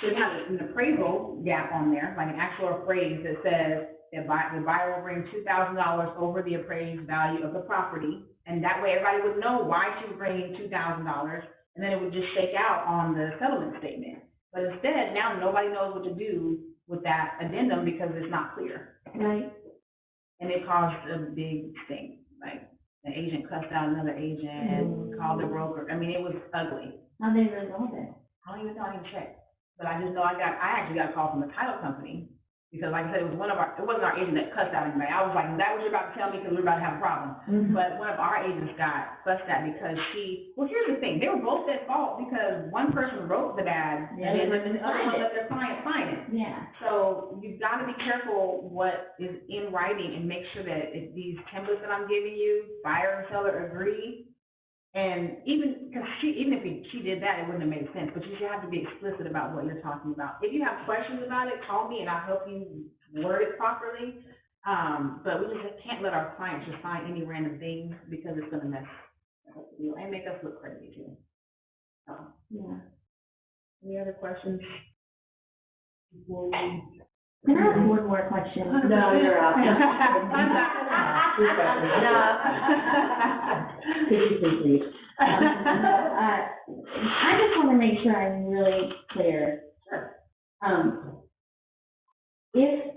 should have an appraisal gap on there, like an actual appraisal that says that the buyer will bring $2,000 over the appraised value of the property, and that way everybody would know why she was bringing $2,000, and then it would just shake out on the settlement statement. But instead, now nobody knows what to do with that addendum because it's not clear. Right. And it caused a big stink. Like, the agent cussed out another agent, called the broker. I mean, it was ugly. How they resolve it? I don't even know, I didn't check. But I just know I actually got a call from the title company, because like I said, it wasn't our agent that cussed out anybody. I was like, is that what you're about to tell me, because we're about to have a problem? But one of our agents got fussed at because here's the thing, they were both at fault, because one person wrote the bad, and then the other one let their client sign it. Yeah. So you've got to be careful what is in writing and make sure that if these templates that I'm giving you, buyer and seller agree. And even if she did that, it wouldn't have made sense, but you should have to be explicit about what you're talking about. If you have questions about it, call me and I'll help you word it properly. But we just can't let our clients just sign any random thing, because it's gonna mess up the deal and make us look crazy too. So, Yeah. any other questions? Before we Can I ask one more question? No, you're out. Could you please leave? I just want to make sure I'm really clear. If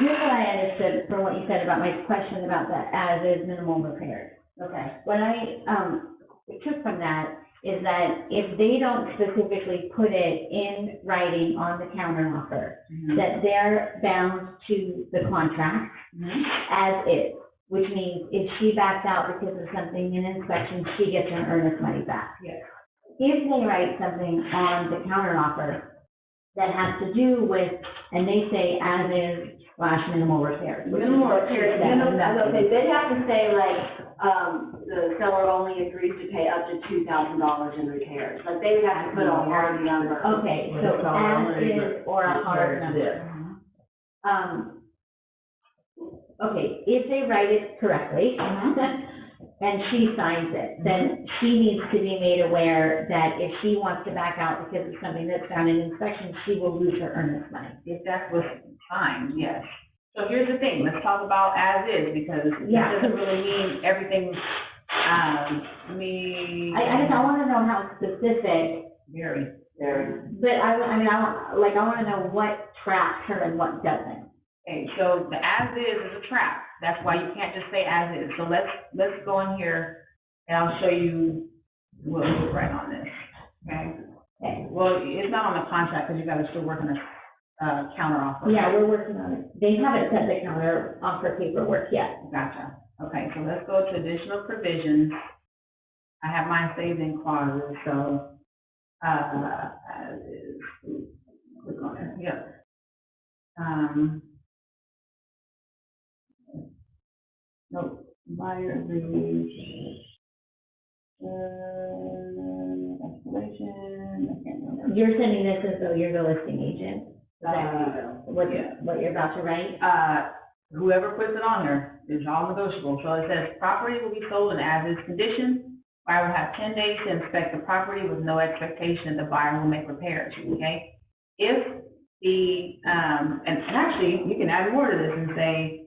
here's what I understood from what you said about my question about the as-is minimal repairs. Okay. What I, took from that is that if they don't specifically put it in writing on the counteroffer, that they're bound to the contract as is, which means if she backs out because of something in inspection, she gets her earnest money back. Yes. If they write something on the counteroffer that has to do with, and they say as is / minimal repairs. Minimal repairs, Okay, they have to say like, the seller only agrees to pay up to $2,000 in repairs. Like, they would have to put a hard number. Okay, so as is or a hard number. Okay, if they write it correctly, and she signs it, then she needs to be made aware that if she wants to back out because of something that's found in inspection, she will lose her earnest money. If that's what's signed, yes. So here's the thing, let's talk about as is, because it doesn't really mean everything, I guess I wanna know how specific, very. but I wanna know what tracks her and what doesn't. Okay, so the as is a trap. That's why you can't just say as is. So let's go in here and I'll show you what we would write on this, okay? Okay. Well, it's not on the contract because you guys are still working a counter offer. Yeah, we're working on it. They haven't sent the counter offer paperwork yet. Gotcha. Okay, so let's go to additional provisions. I have mine saved in clauses, so, as is, click on it, yep. Nope, buyer agrees. Escalation, I can't remember. You're sending this as though you're the listing agent? Is that what you're about to write? Whoever puts it on there is all negotiable. So it says, property will be sold in as-is condition. Buyer will have 10 days to inspect the property with no expectation that the buyer will make repairs, okay? If the, and actually, you can add more to this and say,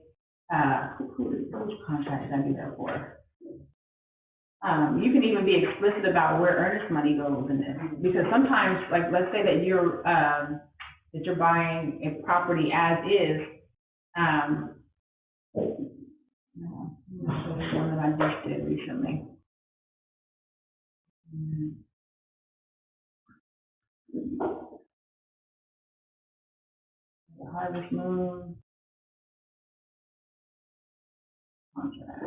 which contract should I do that for? You can even be explicit about where earnest money goes in this, because sometimes, like, let's say that you're buying a property as is, one that I just did recently. The Harvest Moon. Contract.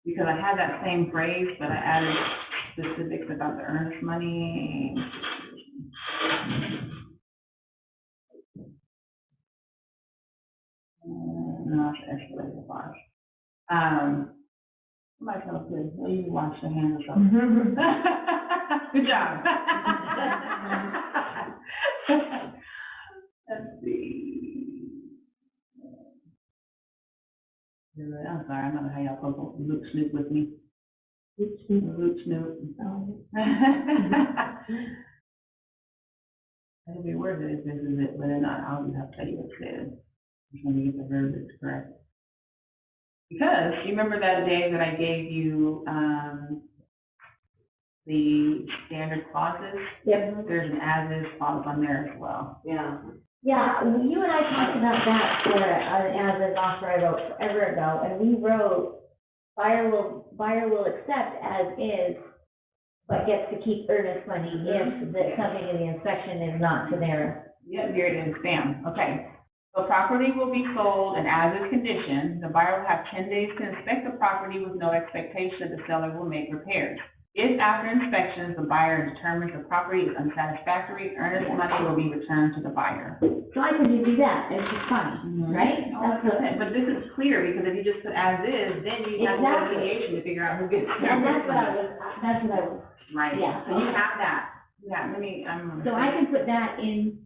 Because I had that same phrase, but I added specifics about the earnest money. No, it's escalate the bar. Somebody tell us this, maybe you wash your hands or something. Good job. Let's see. I'm sorry, I'm not how y'all poke Luke Snoop with me. Luke Snoop. That'll be worth it if this is it, but then I'll have to tell you what it says. I'm trying to get the verbiage correct. Because you remember that day that I gave you the standard clauses? Yep. There's an as-is clause on there as well. Yeah. Yeah, you and I talked about that for as an offer I wrote forever ago, and we wrote, buyer will accept as is, but gets to keep earnest money if something in the inspection is not to their. Yep, here it is, bam, okay. So property will be sold in as-is condition. The buyer will have 10 days to inspect the property with no expectation that the seller will make repairs. If after inspections, the buyer determines the property is unsatisfactory, earnest money will be returned to the buyer. So I could just do that, and it's fine, right? That's good. But this is clear, because if you just put as is, then you have to go to mediation to figure out who gets. And that's what I was, Right. yeah. So you have that. Yeah, let me, So I can put that in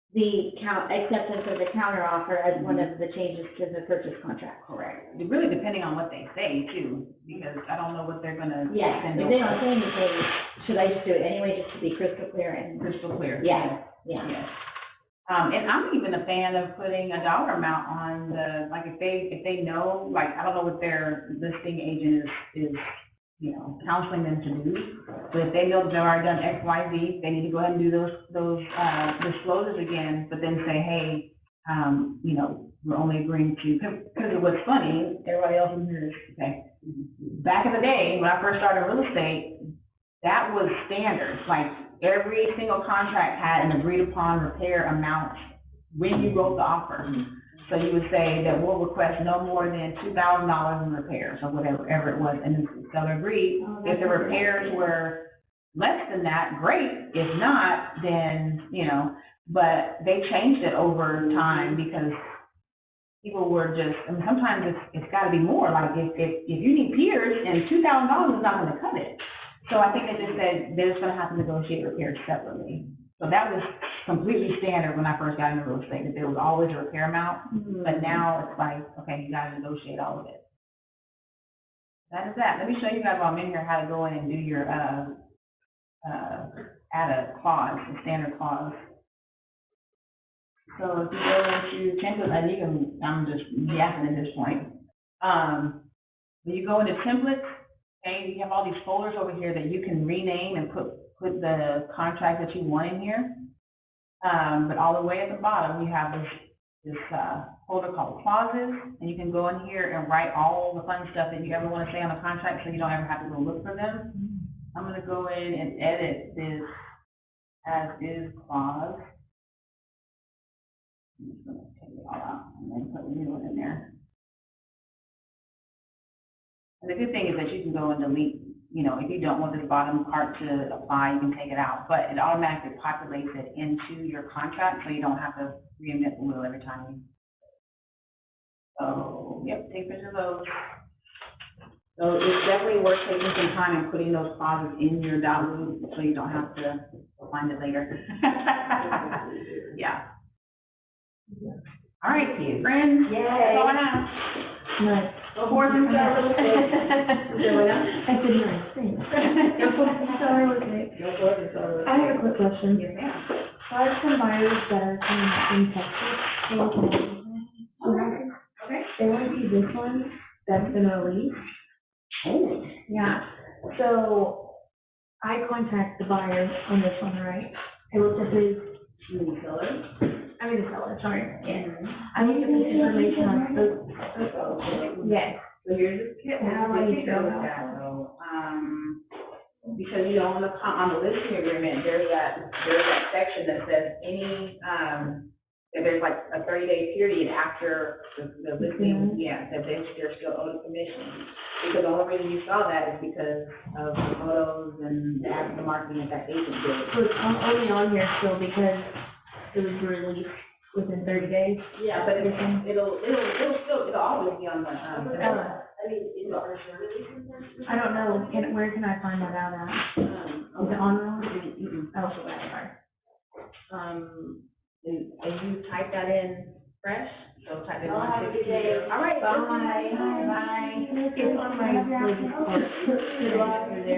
the acceptance of the counter offer as one of the changes to the purchase contract. correct. Really depending on what they say too, because I don't know what they're gonna. Yeah, send if they over. don't say anything, should I just do it anyway, just to be crystal clear and? Crystal clear. Yeah, yeah. Yes. And I'm even a fan of putting a dollar amount on the, like, if they know, like, I don't know what their listing agent is counseling them to do. But if they know that they've already done X, Y, Z, they need to go ahead and do those disclosures again, but then say, hey, we're only agreeing to, because it was funny, everybody else in here is, okay. Back in the day, when I first started real estate, that was standard. Like, every single contract had an agreed upon repair amount when you wrote the offer. So you would say that we'll request no more than $2,000 in repairs, or whatever it was, and the seller agreed. If the repairs were less than that, great. If not, then, but they changed it over time because people were just, sometimes it's gotta be more. Like, if you need piers, and $2,000 is not gonna cut it. So I think they just said they're just gonna have to negotiate repairs separately. So that was completely standard when I first got into real estate, that there was always a repair amount, but now it's like, okay, you gotta negotiate all of it. That is that. Let me show you guys while I'm in here how to go in and do your, add a clause, a standard clause. So if you go into template, and you can, I'm just yapping at this point. When you go into templates, okay, you have all these folders over here that you can rename and put the contract that you want in here. But all the way at the bottom, you have this folder called clauses, and you can go in here and write all the fun stuff that you ever want to say on a contract, so you don't ever have to go look for them. I'm gonna go in and edit this as is clause. I'm just gonna take it all out and then put a new one in there. And the good thing is that you can go and delete, if you don't want this bottom part to apply, you can take it out, but it automatically populates it into your contract, so you don't have to reinvent the wheel every time. So, yep, take pictures of those. So it's definitely worth taking some time and putting those clauses in your document, so you don't have to find it later. Yeah. All right, friends. Yay. That's all I have. Nice. Go forth and start real estate. I said nice, thanks. Go forth and start real estate. Go forth and start real estate. I have a quick question. Yes, ma'am. So I have some buyers that are coming up in Texas. Okay. They want to see this one that's gonna lease. Oh. Yeah, so I contact the buyer on this one, right? I looked at his, the seller, sorry. Yeah. I looked at his information on those. Yes. So here's the kit. How do I need to go with about that, though? Because, on the listing agreement, there's that section that says that there's like a 30-day period after the listing, that they're still owed a commission. Because the only reason you saw that is because of the photos and the marketing that agent did. So it's only on here still because it was released within 30 days? Yeah, but it'll always be on the, I don't know, where can I find that out at? Is it on the? Oh, sorry. And you type that in fresh, so type in Oh, have a good day. All right, Bye. Bye. It's on my list. Good luck. When do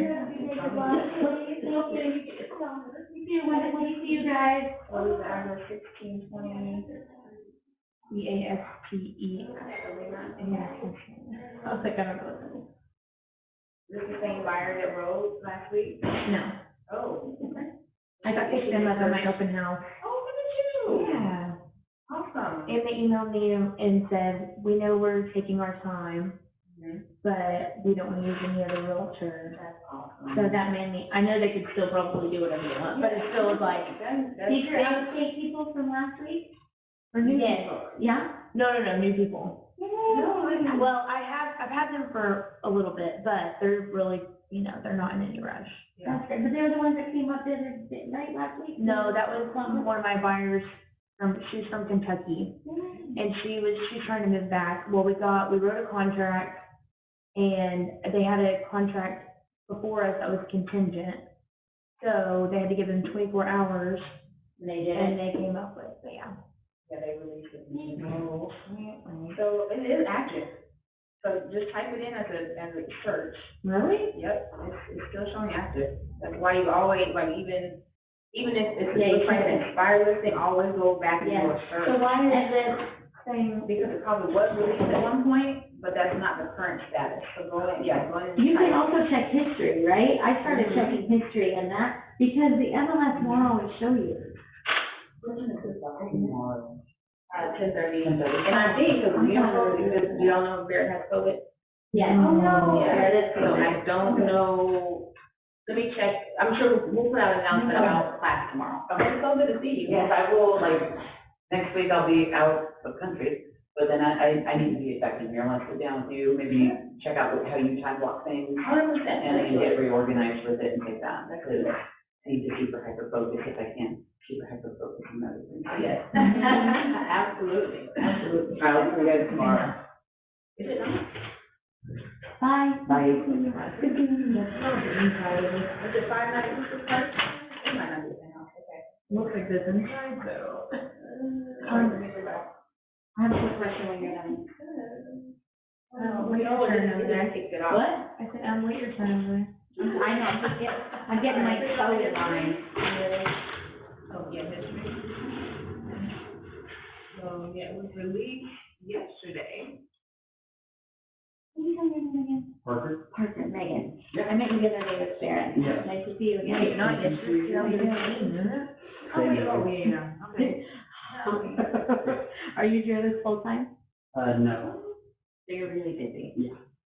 you see you guys? What is the address, 1620? CASTE. I was like, I don't know. Is this the same buyer that wrote last week? No. Oh, okay. I got to them up at my open house. Oh, look at you. Yeah. Awesome. And they emailed me and said, we know we're taking our time, but we don't want to use any other realtor. That's awesome. So that made me, I know they could still probably do whatever they want, but it still was like, Did you out-of-state people from last week? Or new people? Yeah? No, new people. Well, I've had them for a little bit, but they're really, they're not in any rush. Yeah. But they were the ones that came up the other night last week? No, that was one of my buyers. She's from Kentucky, and she's trying to move back. Well, we wrote a contract, and they had a contract before us that was contingent, so they had to give them 24 hours. And they did. And they came up with, so yeah. Yeah, they released it. So it is active. So just type it in as a search. Really? Yep, it's still showing active. That's why you always, even if it looks like an expired listing, always go back and do a search. So why is it Same. Because it probably was released at one point, but that's not the current status. So go in, go in. You can also check history, right? I started checking history and that, because the MLS won't always show you. 10:30. And I think, because we don't know, because we don't know if Barrett has COVID. Yeah. Oh, no. Yeah, so I don't know. Let me check. I'm sure we'll put out an announcement about class tomorrow. Okay, it's so good to see you. Yes, I will, next week I'll be out of country, but then I need to be effective here. I want to sit down with you, maybe check out how you time block things. 100%. And then get reorganized with it and take that. Because I need to super hyper focus if I can, super hyper focus on other things. Yes. Absolutely. All right, I'll see you guys tomorrow. Is it not? Bye. Bye. Good seeing you. Is it 596 first? It might not be the same house, okay. Looks like this inside though. I have a quick question when you're done. Wait your turn over there. What? I said, wait your turn over there. I know, I'm getting my toe in line. Oh, yeah, history. So, yeah, it was released yesterday. Can you tell me your name again? Parker? Parker, Megan. Yeah. I met you the other day with Sarah. Yeah. Nice to see you again. Wait, not yesterday, No, you didn't. yeah, okay. Are you doing this full time? No, So you're really busy.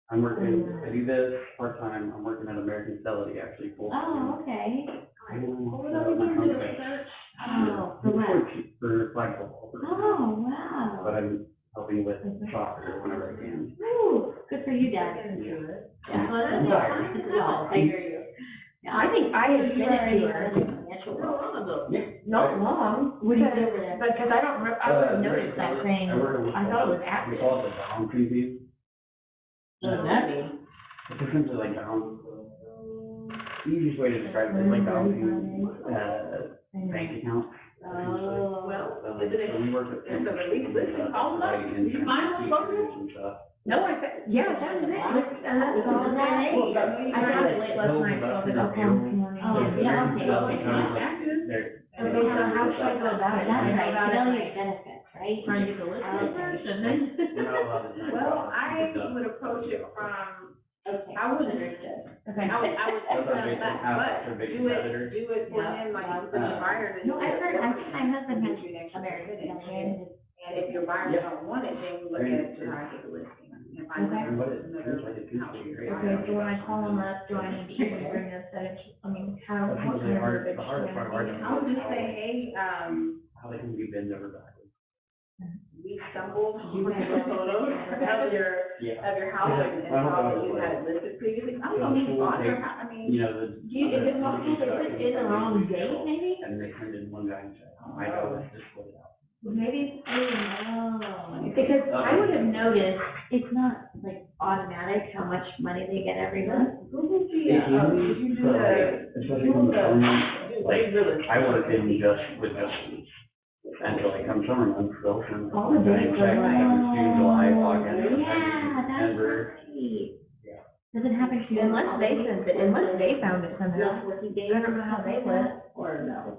I'm working, I do this part-time, I'm working at American Fidelity actually full-time. Oh, okay. What are we doing to research? Oh, for what? For flag football. Oh, wow. But I'm helping with soccer whenever I can. Ooh, good for you, Dad. Yeah. I'm tired. Well, I hear you. Yeah, I think I had finished your financial role. Not long. What do you do over there? Because I don't, I would have noticed that thing. I thought it was We active. call it the down preview. What does that mean? It's essentially like down, the easiest way to describe it is like balancing, bank accounts. Oh. Well, So we work with. it's a release list. All up. And You mind what's going on? and stuff. No, I said, Yeah, that was it. And that's all that Well, is. I got it late last night, so I was like, okay, this morning. Oh, yeah, okay. They're- Okay, so how should I go about it? That's right, Fidelity benefits, right? Trying to get the list first and then. We're not allowed to. well, I would approach it from, Okay. I wouldn't, Okay. I would That's our big, back, that's our but big do competitor. it for him, like, you put your buyers in. No, I heard, I think my husband has American American Fidelity. Fidelity. And if your buyers don't want it, then we look at it to how to get the listing. And find Okay. And what it another seems like it could be great. Okay, so when I call them up, do I need to bring a set of, I mean, how, That's what usually kind of hard, verbiage? the hardest part of our job. I would just say, hey, How they can be bent over backwards. we stumbled You on guys your have- photos of your house and how you had it listed previously. I don't know, he bought your house, I mean. You know, the. Is it possible they put in the wrong date, maybe? And they turned in one guy and said, oh, my God, let's just split it out. Maybe, oh, because I would have noticed, it's not like automatic how much money they get every month. Google the, It can be, did you do but the, especially when the summer, like, really? I work in just with just until like come summer months, they'll send. All the dates check, are June, July, August, Yeah, that's September. right. Yeah. Does it happen to you? Unless they sent it, unless they found it somehow. Working days. I don't know how they went. Or no?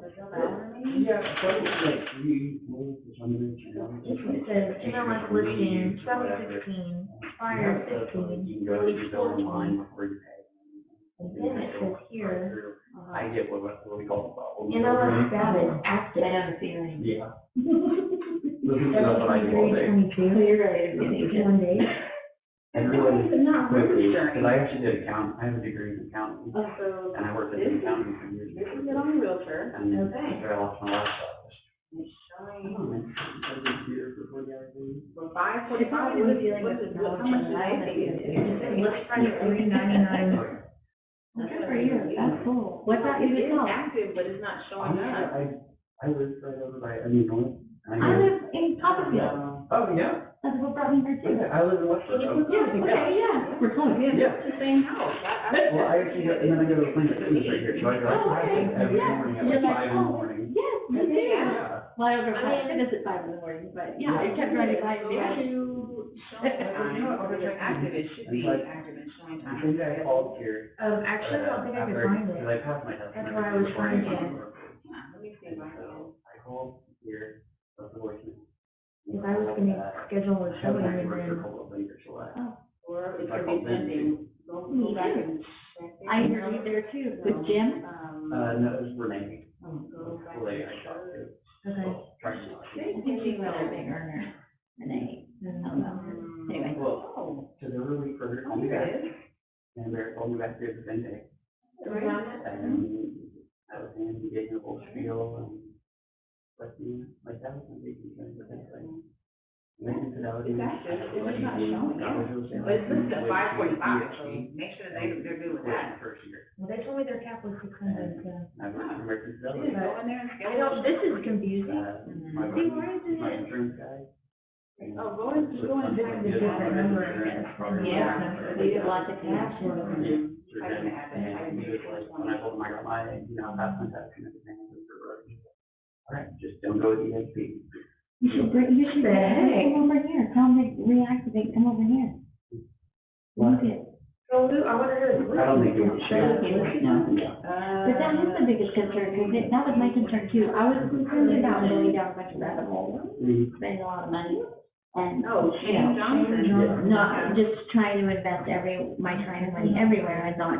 Yeah, so like, we, for some reason, It says MLS listing, 2016, fire 15, You can go, you go online before you pay. and then it says here, I get what we call the bubble. MLS status active. I have a feeling. Yeah. That's what I do all day. 22. So you're ready to get 1 day? And really Not quickly, really because I actually did account, I have a degree in accounting, So, and I worked as an accountant for years. this is it on Realtor. And Okay. after I lost my laptop, It's showing. I went to computer for 40 hours a week. For 5:45, It's not gonna be dealing with how much do they think it is? Let's try to $3.99. Good for you, that's cool. What's that you It is call? active, but it's not showing up. I live right over by, North. I live in Copperfield. Oh, yeah. That's what brought me here too. I live in Westford. Yeah, okay, yeah, we're close. Yeah. It's the same house. Well, I actually go, and then I go to the Planet Fitness right here, so I go Oh, okay. every Yeah. morning at You're like like, 5 in the oh, morning. Yes, me too. Yeah. Well, I don't go to fitness at 5 in the morning, but yeah, I kept driving by and Go being to showing time, or it's active, it should be active and showing I time. think I called here. actually, I don't think I could find Because it. I passed my test. That's why I was trying to. Let me see if I can. I called here, left the voicemail. If I was gonna schedule a showing, Haven't then, worked for a couple of weeks or what. Or it could be pending, go back and check it. I interviewed there too, with Jim. No, it was Renee. Go back The lady I and talked to. Okay. Trying to- I think she's another big earner, Renee. I don't know. Anyway. Well, so they were really for her to call me back, and they're calling me back there the same day. And I was in, he gave me a whole spiel, and like that was my big concern with that thing. Maybe fidelity. That's just, it's not showing. But it's listed at 545, so make sure that they're good with that. First year. Well, they told me their cap was 600, so. I worked for American Fidelity. Go in there and I schedule. know, this is confusing. My See, why is it- my insurance guy. Oh, go in, This is a different number, I guess. Yeah. They get lots of cash and. I didn't add that. I And didn't he was like, when I told him I got my, half my tax and everything, I was like, all right, just don't go with EHP. You should say, hey, come over here, tell them to reactivate, come over here. What? So who, I wonder who. I don't think it would show. No. But that is the biggest concern, because that was my concern too. I was concerned about going down a bunch of rabbit holes, spending a lot of money, and, Oh, Shane Johnson. not just trying to invest my time and money everywhere and not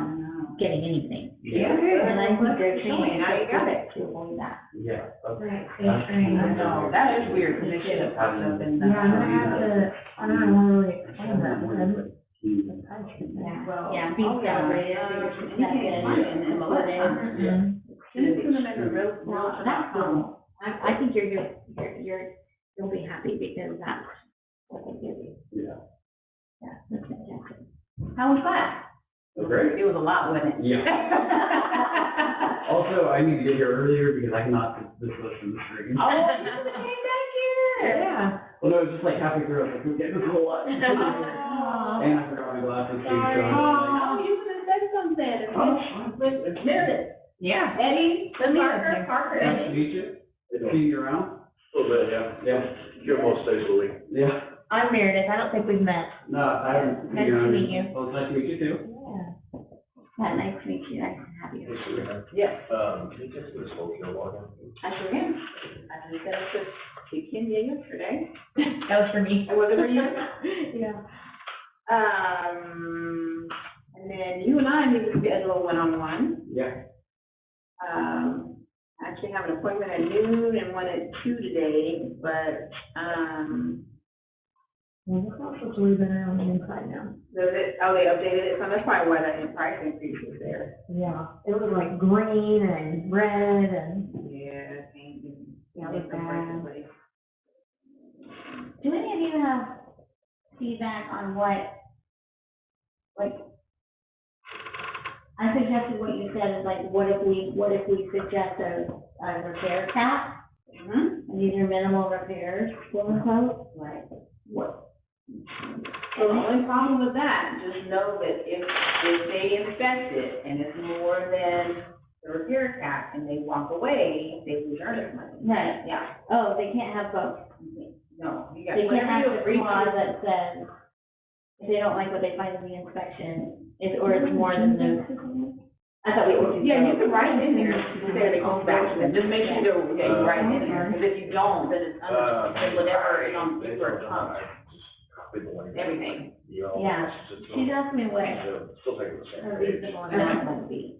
getting anything. Yeah. And I think they're training Now you got us to avoid that. Yeah. Okay. I know, that is weird, because they should have popped up in the. Yeah, I'm gonna have to, I don't know, really explain that to them. Yeah. Well, Yeah, be celebrated, be you can't even find it in MLS. respected. It's gonna make a real, Well, that's cool. I think you'll be happy because that's what they give you. Yeah. Yeah, that's fantastic. How was class? Great. It was a lot, wasn't it? Yeah. Also, I need to get here earlier because I cannot this listen to the screen. Oh, you came back here. Yeah. Well, no, it was just like halfway through, I was like, okay, this is a lot. And I forgot my glasses too, so I was Oh, you could have said something. like, Meredith. Yeah. Eddie, Parker, nice to Eddie. meet you. Good seeing you around. A little bit, yeah. Yeah. Here most days of the week. Yeah. I'm Meredith, I don't think we've met. No, I haven't. Nice to meet you. Well, it's nice to meet you too. Yeah, nice to meet you, nice to have you. Hey, Serena, Yes, can you text me this whole deal login? I sure am. I just sent it to Kenya yesterday. That was for me. Was it for you? Yeah. And then you and I need to schedule a one-on-one. Yeah. I actually have an appointment at noon and one at 2 today, but, Well, the socials are even on the inside now. they updated it, so that's probably why that price increase is there. Yeah, it was like green and red and. Yeah, I think, Yeah, it's bad. Do any of you have feedback on what, like, I suggested what you said is like, what if we suggest a repair cap? Mm-hmm. And these are minimal repairs, quote unquote? Right. What? So the only problem with that, just know that if they inspect it and it's more than the repair cap and they walk away, they lose earnest money. Right. Yeah, Oh, they can't have both. no, you got, They can't have whatever the you clause agree to. that says, if they don't like what they find in the inspection, or it's more than the. I thought we were. Yeah, you can write in there, to say that it goes back to them, just make sure you write in there, because if you don't, then it's under, whatever is on paper, it counts, Copy the link. everything. Yeah, she's asked me what Still taking the a same page. reasonable amount would be.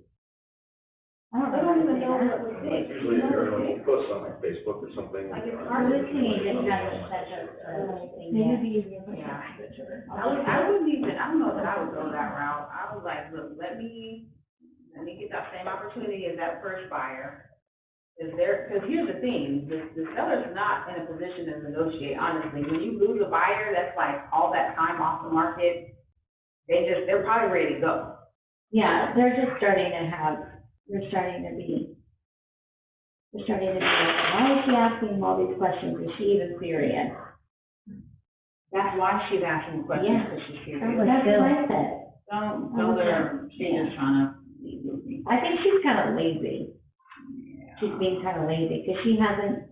I don't They know. don't even know how to what say was that. it. Usually, you post on like Facebook or something. Like, it's Our hard to listing see. agent hasn't set up a thing yet. Maybe easier for Yeah. signature. I wouldn't even, I don't know that I would go that route. I was like, look, let me get that same opportunity as that first buyer. Because here's the thing, the seller's not in a position to negotiate, honestly. When you lose a buyer, that's like all that time off the market, they're probably ready to go. Yeah, they're just starting to be like, why is she asking all these questions? Is she even serious? That's why she's asking questions, Yeah. because she's That's serious. what I said. Don't let her, she's just trying to be goofy. I think she's kind of lazy. She's being kind of lazy, because she hasn't,